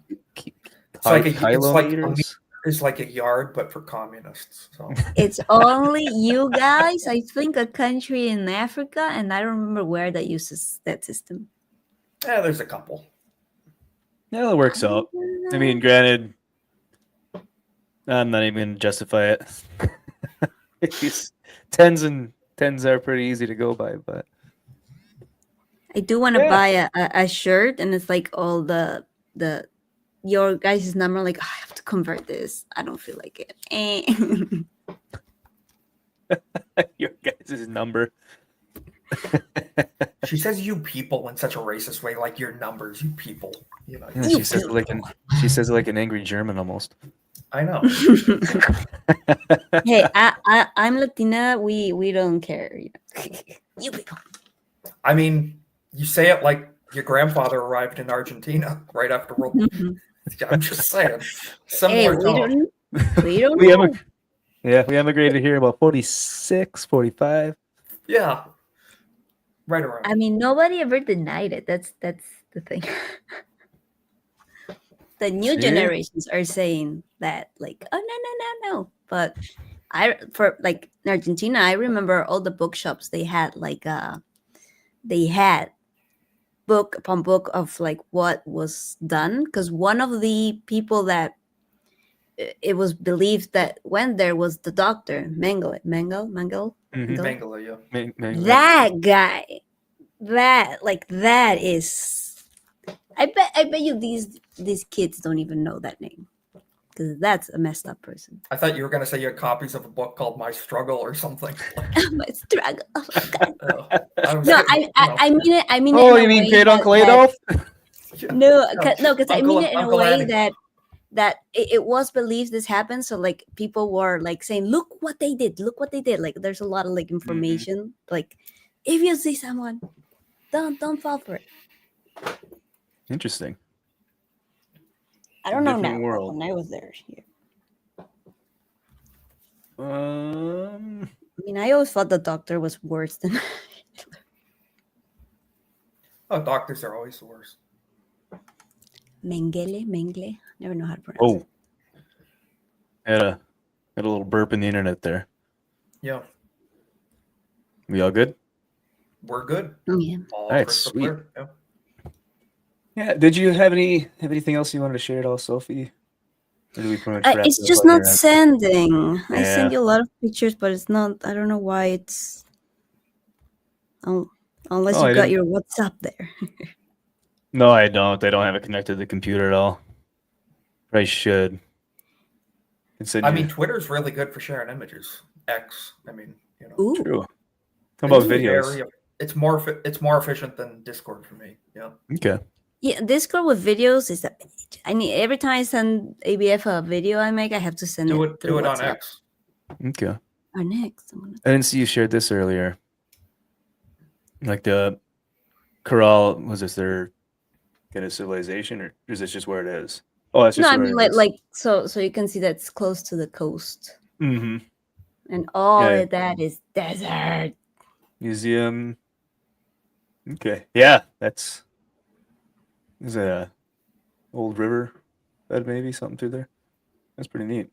Speaker 2: It's like
Speaker 1: kilometers.
Speaker 2: It's like a yard, but for communists. So
Speaker 3: It's only you guys, I think, a country in Africa, and I don't remember where that uses that system.
Speaker 2: yeah, there's a couple.
Speaker 1: Yeah, it works out. I mean, granted, I'm not even gonna justify it. These tens are pretty easy to go by, but
Speaker 3: I do want to buy a shirt, and it's like all the your guys' number. Like, I have to convert this. I don't feel like it.
Speaker 1: your guys' number.
Speaker 2: She says "you people" in such a racist way, like your numbers, you people. You know.
Speaker 1: Yeah, she says it like an angry German almost.
Speaker 2: I know.
Speaker 3: Hey, I'm Latina. We don't care. You people.
Speaker 2: I mean, you say it like your grandfather arrived in Argentina right after World War. I'm just saying. Similar tone.
Speaker 3: We don't know.
Speaker 1: We emigrated here about 46, 45.
Speaker 2: Yeah. Right around.
Speaker 3: I mean, nobody ever denied it. That's the thing. The new generations are saying that, like, oh no. But for like in Argentina, I remember all the bookshops they had book upon book of like what was done, because one of the people that it was believed that went there was the doctor Mengele.
Speaker 2: Mangala, yeah.
Speaker 3: That guy, that is. I bet you these kids don't even know that name. because that's a messed up person.
Speaker 2: I thought you were going to say you had copies of a book called My Struggle or something.
Speaker 3: My struggle. Oh my god.
Speaker 2: I was
Speaker 3: No,
Speaker 2: getting,
Speaker 3: I mean it. I mean it
Speaker 1: Oh,
Speaker 3: in a
Speaker 1: you mean
Speaker 3: way
Speaker 1: Great Uncle
Speaker 3: that
Speaker 1: Adolf?
Speaker 3: no, because I
Speaker 2: Uncle-
Speaker 3: mean it in a
Speaker 2: Uncle
Speaker 3: way
Speaker 2: Eddie.
Speaker 3: that it was believed this happened. So like people were like saying, "Look what they did! Look what they did!" Like there's a lot of like information. Like if you see someone, don't fall for it.
Speaker 1: Interesting.
Speaker 3: I don't know
Speaker 1: Different
Speaker 3: now. But
Speaker 1: world.
Speaker 3: when I was there, yeah. I mean, I always thought the doctor was worse than.
Speaker 2: Oh, doctors are always the worst.
Speaker 3: Mengele. Never know how to pronounce it.
Speaker 1: Oh, had a little burp in the internet there.
Speaker 2: Yeah,
Speaker 1: We all good?
Speaker 2: we're good.
Speaker 3: Oh, yeah.
Speaker 2: All
Speaker 1: All right,
Speaker 2: crystal
Speaker 1: sweet.
Speaker 2: clear. Yeah.
Speaker 1: Yeah. Did you have anything else you wanted to share at all, Sophie? Or did we pretty much wrap
Speaker 3: It's
Speaker 1: it up
Speaker 3: just
Speaker 1: on
Speaker 3: not
Speaker 1: your end?
Speaker 3: sending. I
Speaker 1: Yeah.
Speaker 3: send you a lot of pictures, but it's not. I don't know why it's. Unless
Speaker 1: Oh,
Speaker 3: you
Speaker 1: I
Speaker 3: got
Speaker 1: didn't-
Speaker 3: your WhatsApp there.
Speaker 1: No, I don't. I don't have it connected to the computer at all. But I should. Can send
Speaker 2: I
Speaker 1: you-
Speaker 2: mean, Twitter's really good for sharing images. X. I mean, you know.
Speaker 3: Ooh.
Speaker 1: True. How about
Speaker 2: It's
Speaker 1: videos?
Speaker 2: very- it's more efficient than Discord for me. Yeah.
Speaker 1: Okay.
Speaker 3: Yeah, Discord with videos is that I need every time I send ABF a video I make, I have to send
Speaker 2: Do
Speaker 3: it
Speaker 2: it
Speaker 3: through
Speaker 2: on
Speaker 3: WhatsApp.
Speaker 2: X.
Speaker 1: Okay.
Speaker 3: Our next.
Speaker 1: I didn't see you shared this earlier. Like the Corral, was this their kind of civilization, or is this just where it is? Oh, that's just
Speaker 3: No, I
Speaker 1: where
Speaker 3: mean
Speaker 1: it is.
Speaker 3: like so you can see that's close to the coast,
Speaker 1: Mm-hmm.
Speaker 3: and all
Speaker 1: Yeah.
Speaker 3: of that is desert.
Speaker 1: Museum. Okay. Yeah, that's is a old river bed, maybe something through there. That's pretty neat.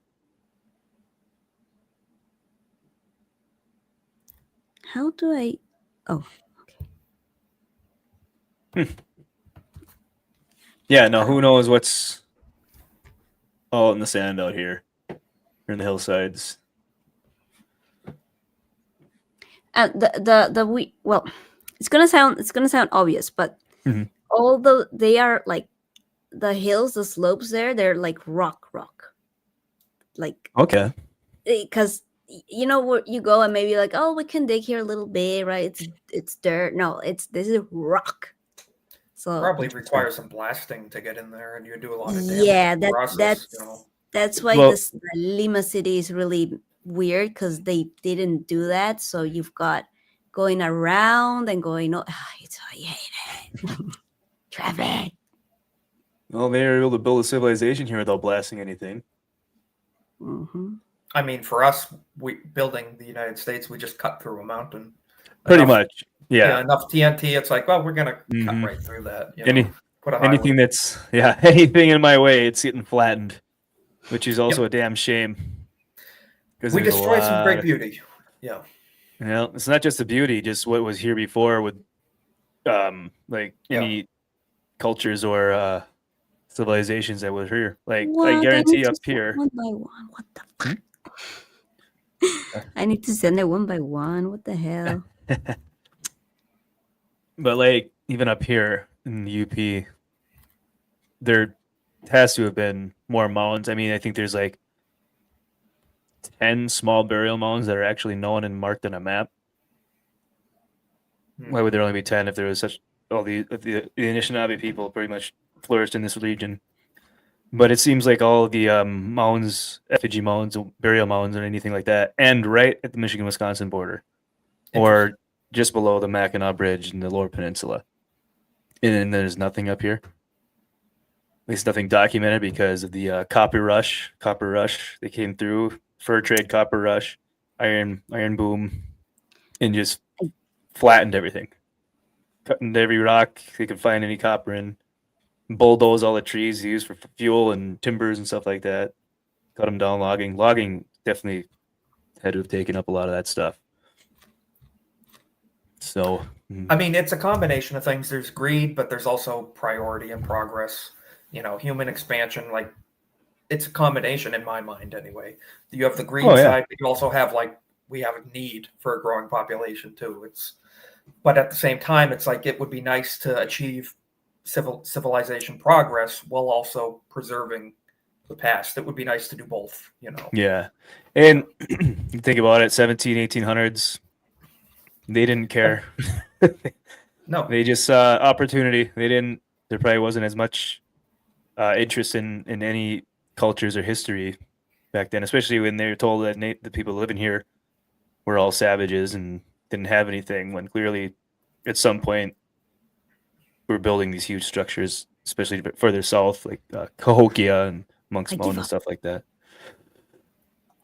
Speaker 3: How do I? Oh,
Speaker 1: Yeah, no, who knows what's all in the sand out here or in the hillsides.
Speaker 3: and well, it's gonna sound obvious, but
Speaker 1: Mhm.
Speaker 3: although they are like the hills, the slopes they're like rock, like
Speaker 1: Okay.
Speaker 3: because you know where you go and maybe like, oh, we can dig here a little bit, right? It's dirt. No, this is rock. So
Speaker 2: Probably requires some blasting to get in there, and you do a lot of damage.
Speaker 3: yeah,
Speaker 2: in the process,
Speaker 3: that's why
Speaker 1: Well-
Speaker 3: the Lima City is really weird because they didn't do that. So you've got going around and going. Oh, it's I hate it. Traffic.
Speaker 1: Well, they were able to build a civilization here without blasting anything.
Speaker 3: Hmm.
Speaker 2: I mean, for us, we building the United States, we just cut through a mountain.
Speaker 1: Pretty
Speaker 2: Enough-
Speaker 1: much. Yeah.
Speaker 2: enough TNT. It's like, well, we're gonna
Speaker 1: Mhm.
Speaker 2: cut right through that. You
Speaker 1: Any-
Speaker 2: know, put a
Speaker 1: Anything
Speaker 2: highway.
Speaker 1: that's anything in my way, it's getting flattened, which is also a damn shame. Because
Speaker 2: We
Speaker 1: there's a
Speaker 2: destroy some
Speaker 1: lot
Speaker 2: great
Speaker 1: of-
Speaker 2: beauty. Yeah.
Speaker 1: You know, it's not just the beauty, just what was here before with like any cultures or civilizations that were here. Like I guarantee up here.
Speaker 3: One by one. What the fuck? I need to send it one by one. What the hell?
Speaker 1: But like even up here in the UP, there has to have been more mounds. I mean, I think there's like 10 small burial mounds that are actually known and marked on a map. Why would there only be 10 if there was such all the Anishinaabe people pretty much flourished in this region? But it seems like all the mounds, effigy mounds, burial mounds, or anything like that, and right at the Michigan-Wisconsin border, or just below the Mackinac Bridge in the Lower Peninsula. And then there's nothing up here. At least nothing documented because of the copper rush. They came through, fur trade, copper rush, iron boom, and just flattened everything. Cutting every rock they could find any copper in. Bulldoze all the trees used for fuel and timbers and stuff like that. Cut them down logging. Logging definitely had to have taken up a lot of that stuff. So,
Speaker 2: I mean, it's a combination of things. There's greed, but there's also priority and progress. You know, human expansion. Like, it's a combination in my mind, anyway. You have the greed side, but you also have we have a need for a growing population too. But at the same time, it's like it would be nice to achieve civilization progress while also preserving the past. It would be nice to do both,
Speaker 1: Yeah. And you think about it, 1800s, they didn't care.
Speaker 2: No.
Speaker 1: They just saw opportunity. There probably wasn't as much interest in any cultures or history back then, especially when they were told that the people living here were all savages and didn't have anything, when clearly at some point we're building these huge structures, especially a bit further south, like Cahokia and Monk's
Speaker 3: I
Speaker 1: Mound
Speaker 3: give
Speaker 1: and
Speaker 3: up.
Speaker 1: stuff like that.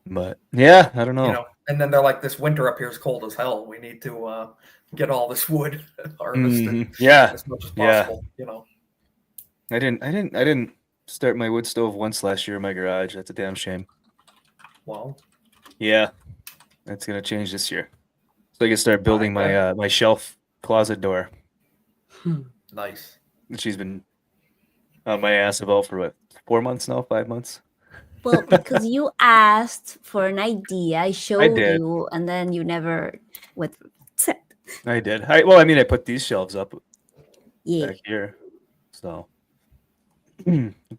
Speaker 1: But yeah, I don't know.
Speaker 2: And then they're like, this winter up here is cold as hell. We need to get all this wood harvested
Speaker 1: Yeah,
Speaker 2: as much as
Speaker 1: yeah.
Speaker 2: possible.
Speaker 1: I didn't start my wood stove once last year in my garage. That's a damn shame.
Speaker 2: Well,
Speaker 1: Yeah, that's gonna change this year. So I can start building my my shelf closet door.
Speaker 2: Nice.
Speaker 1: She's been on my ass about for what, 4 months now, 5 months.
Speaker 3: Well, because you asked for an idea, I showed
Speaker 1: did.
Speaker 3: you, and then you never went.
Speaker 1: I did. I put these shelves up
Speaker 3: Yeah.
Speaker 1: back here. So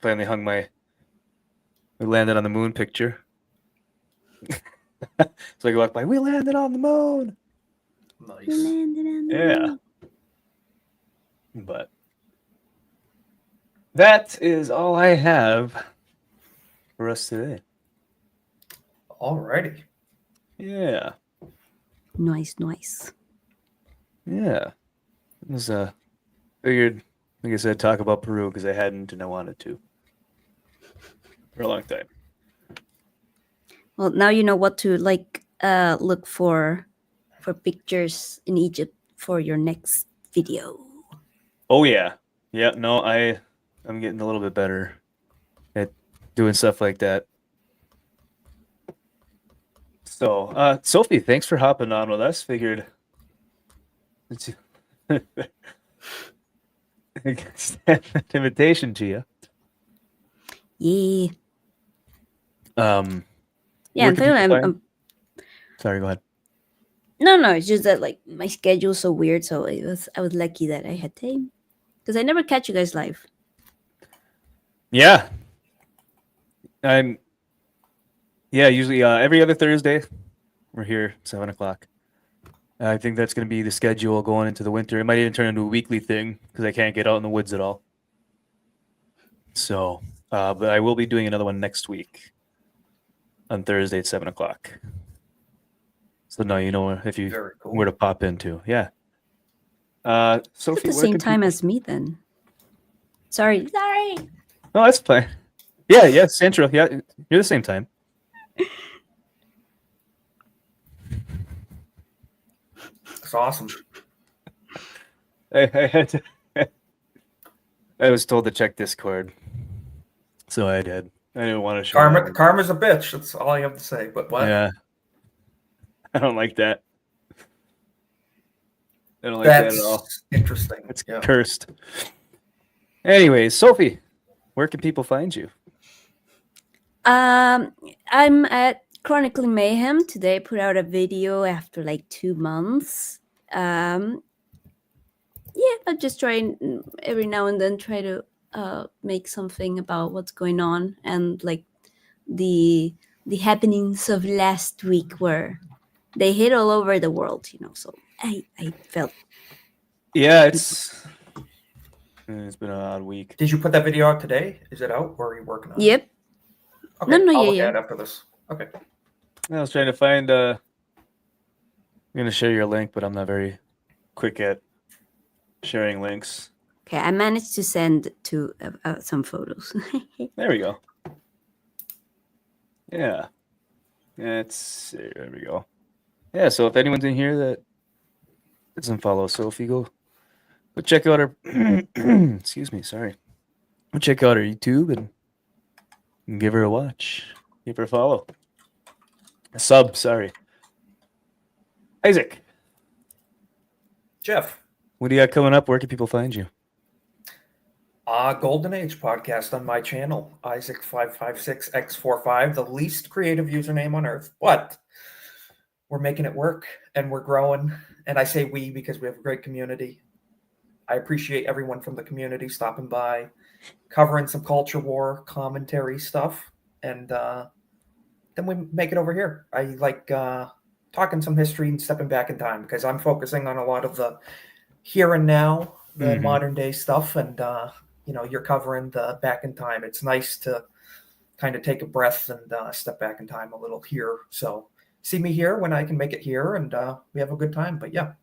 Speaker 1: finally hung we landed on the moon picture. So I go walk by, we landed on the moon.
Speaker 2: Nice.
Speaker 3: We landed on the
Speaker 1: Yeah.
Speaker 3: moon.
Speaker 1: But that is all I have for us today.
Speaker 2: Alrighty.
Speaker 1: Yeah.
Speaker 3: Nice.
Speaker 1: Yeah. It was figured, like I said, talk about Peru because I hadn't and I wanted to for a long time.
Speaker 3: Well, now you know what to look for pictures in Egypt for your next video.
Speaker 1: Oh yeah. Yeah, no, I'm getting a little bit better at doing stuff like that. So, Sophie, thanks for hopping on with us. Figured it's extend an invitation to you.
Speaker 3: Yeah. Yeah,
Speaker 1: where
Speaker 3: and
Speaker 1: can people
Speaker 3: finally,
Speaker 1: find- Sorry, go ahead.
Speaker 3: no, it's just that like my schedule's so weird, so I was lucky that I had time because I never catch you guys live.
Speaker 1: Yeah. Usually every other Thursday we're here 7:00. I think that's going to be the schedule going into the winter. It might even turn into a weekly thing because I can't get out in the woods at all. So, but I will be doing another one next week on Thursday at 7:00. So now you know if you
Speaker 2: Very cool.
Speaker 1: were to pop into. Yeah. Sophie,
Speaker 3: At the
Speaker 1: where
Speaker 3: same
Speaker 1: can
Speaker 3: time
Speaker 1: people-
Speaker 3: as me, then. Sorry.
Speaker 1: No, that's fine. Yeah, Central. Yeah, you're the same time.
Speaker 2: It's awesome.
Speaker 1: I had to, I was told to check Discord, so I did. I didn't want to show.
Speaker 2: Karma's a bitch. That's all I have to say. But what?
Speaker 1: Yeah, I don't like that. I don't like
Speaker 2: That's
Speaker 1: that at all.
Speaker 2: interesting.
Speaker 1: It's cursed. Anyways, Sophie, where can people find you?
Speaker 3: I'm at Chronicling Mayhem today. I put out a video after like 2 months. Yeah, I just try and every now and then try to make something about what's going on and like the happenings of last week where they hit all over the world, so I felt.
Speaker 1: Yeah, it's been an odd week.
Speaker 2: Did you put that video out today? Is it out, or are you working on it?
Speaker 3: Yep.
Speaker 2: Okay,
Speaker 3: No,
Speaker 2: I'll look
Speaker 3: yeah.
Speaker 2: at it after this. Okay.
Speaker 1: I was trying to find. I'm gonna share your link, but I'm not very quick at sharing links.
Speaker 3: Okay, I managed to send to some photos.
Speaker 1: There we go. Yeah. There we go. Yeah, so if anyone's in here that doesn't follow Sophie, go check out her excuse me, sorry. Go check out her YouTube and give her a watch. Give her a follow. A sub, sorry. Isaac,
Speaker 2: Jeff.
Speaker 1: what do you got coming up? Where can people find you?
Speaker 2: Golden Age podcast on my channel, Isaac556X45, the least creative username on earth, but we're making it work and we're growing. And I say we because we have a great community. I appreciate everyone from the community stopping by covering some culture war commentary stuff, and then we make it over here. I like talking some history and stepping back in time because I'm focusing on a lot of the here and now, the
Speaker 1: Mhm.
Speaker 2: modern day stuff, and you're covering the back in time. It's nice to kind of take a breath and step back in time a little here. So see me here when I can make it here, and we have a good time. But yeah,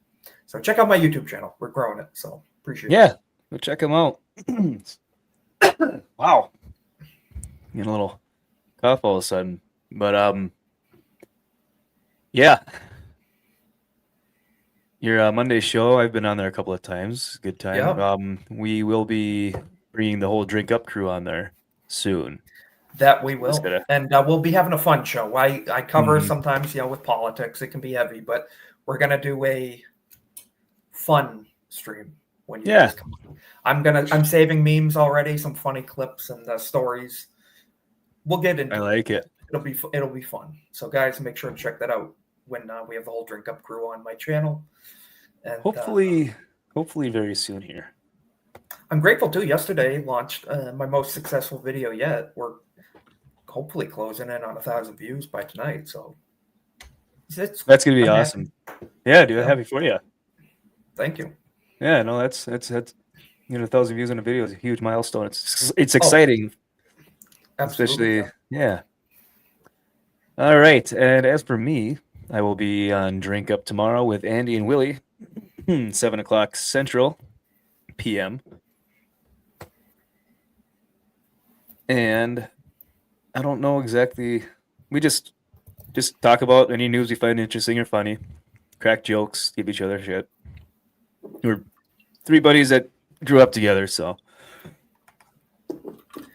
Speaker 2: so check out my YouTube channel. We're growing it, so appreciate it.
Speaker 1: Yeah, go check them out. Wow, getting a little cough all of a sudden, but yeah. Your Monday show, I've been on there a couple of times. Good time.
Speaker 2: Yeah.
Speaker 1: We will be bringing the whole Drink Up crew on there soon.
Speaker 2: That we
Speaker 1: Just
Speaker 2: will,
Speaker 1: gotta.
Speaker 2: and we'll be having a fun show. I cover
Speaker 1: Mhm.
Speaker 2: sometimes, with politics, it can be heavy, but we're gonna do a fun stream when you
Speaker 1: Yeah.
Speaker 2: guys come. I'm saving memes already, some funny clips and stories. We'll get into
Speaker 1: I like it.
Speaker 2: It'll be fun. So guys, make sure to check that out when we have the whole Drink Up crew on my channel. And
Speaker 1: Hopefully very soon here.
Speaker 2: I'm grateful too. Yesterday launched my most successful video yet. We're hopefully closing in on 1,000 views by tonight. So
Speaker 1: That's gonna be
Speaker 2: I'm
Speaker 1: awesome.
Speaker 2: happy.
Speaker 1: Yeah, dude,
Speaker 2: Yeah.
Speaker 1: happy for you.
Speaker 2: Thank you.
Speaker 1: Yeah, no, that's 1,000 views on a video is a huge milestone. It's
Speaker 2: Oh,
Speaker 1: exciting,
Speaker 2: absolutely.
Speaker 1: especially yeah. All right, and as for me, I will be on Drink Up tomorrow with Andy and Willie, 7 o'clock Central PM. And I don't know exactly. We just talk about any news we find interesting or funny, crack jokes, give each other shit. We're three buddies that grew up together, so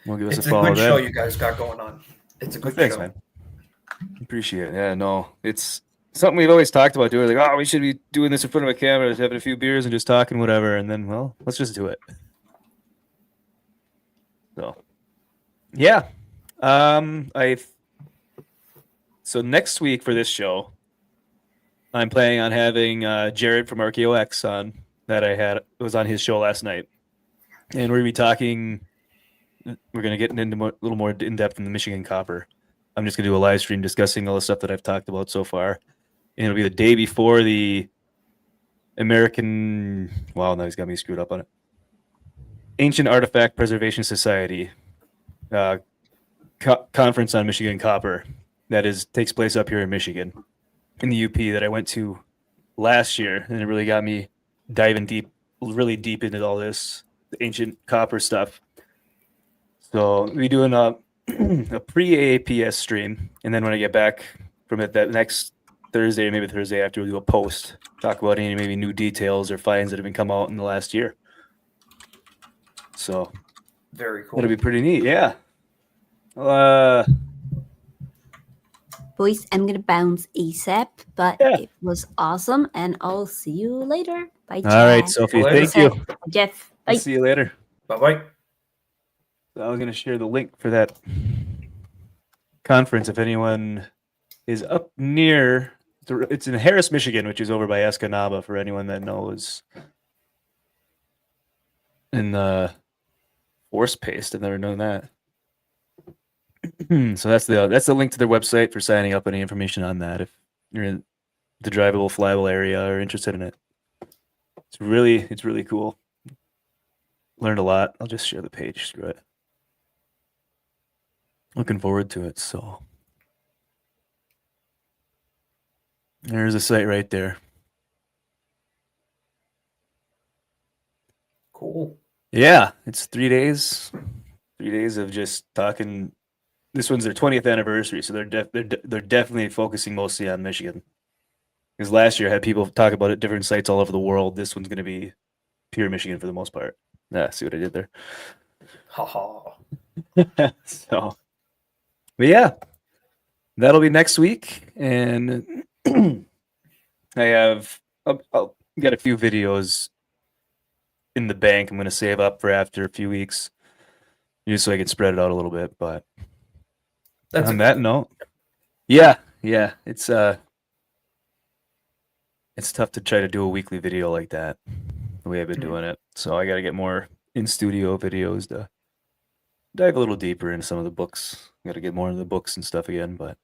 Speaker 1: we'll give us
Speaker 2: It's
Speaker 1: a
Speaker 2: a
Speaker 1: follow
Speaker 2: good
Speaker 1: then.
Speaker 2: show you guys got going on. It's a good
Speaker 1: Thanks,
Speaker 2: show.
Speaker 1: man. Appreciate it. Yeah, no, it's something we've always talked about doing. Like, oh, we should be doing this in front of a camera, just having a few beers and just talking, whatever. And then, well, let's just do it. So, yeah. So next week for this show, I'm planning on having Jared from RKOX on that it was on his show last night. And we're going to be talking, we're going to get into a little more in depth in the Michigan copper. I'm just going to do a live stream discussing all the stuff that I've talked about so far. And it'll be the day before the American, wow, now he's got me screwed up on it. Ancient Artifact Preservation Society conference on Michigan copper that takes place up here in Michigan in the UP that I went to last year, and it really got me diving really deep into all this ancient copper stuff. So we'll be doing a pre-AAPS stream, and then when I get back from it that next Thursday, maybe Thursday after, we'll do a post, talk about any maybe new details or finds that have been come out in the last year. So
Speaker 2: Very cool.
Speaker 1: that'll be pretty neat. Yeah.
Speaker 3: Boys, I'm gonna bounce ASAP, but
Speaker 1: Yeah.
Speaker 3: it was awesome, and I'll see you later. Bye,
Speaker 1: All right,
Speaker 3: Jeff.
Speaker 1: Sophie.
Speaker 2: Later.
Speaker 1: Thank you.
Speaker 3: Jeff. Bye.
Speaker 1: I'll see you later.
Speaker 2: Bye-bye.
Speaker 1: I was going to share the link for that conference if anyone is up near. It's in Harris, Michigan, which is over by Escanaba, for anyone that knows. In the Force Paste, I've never known that. So that's the link to their website for signing up. Any information on that if you're in the drivable, flyable area or interested in it. It's really cool. Learned a lot. I'll just share the page. Screw it. Looking forward to it. So there's a site right there.
Speaker 2: Cool.
Speaker 1: Yeah, it's 3 days. 3 days of just talking. This one's their 20th anniversary, so they're definitely focusing mostly on Michigan. Because last year I had people talk about it different sites all over the world. This one's going to be pure Michigan for the most part. Yeah, see what I did there.
Speaker 2: Haha.
Speaker 1: So, but yeah, that'll be next week, and I've got a few videos in the bank. I'm going to save up for after a few weeks, just so I can spread it out a little bit. But
Speaker 2: That's
Speaker 1: on that note, yeah, it's tough to try to do a weekly video like that the way I've been doing it. So I got to get more in studio videos to dive a little deeper into some of the books. Got to get more into the books and stuff again, but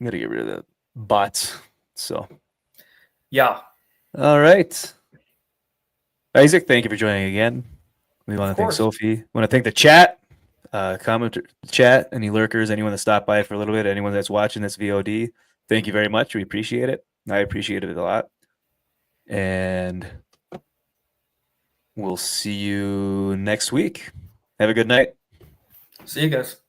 Speaker 1: got to get rid of the bots. So,
Speaker 2: Yeah.
Speaker 1: all right. Isaac, thank you for joining again. We want to thank
Speaker 2: course.
Speaker 1: Sophie. We want to thank the chat, commenter chat, any lurkers, anyone that stopped by for a little bit, anyone that's watching this VOD. Thank you very much. We appreciate it. I appreciate it a lot. And we'll see you next week. Have a good night.
Speaker 2: See you guys.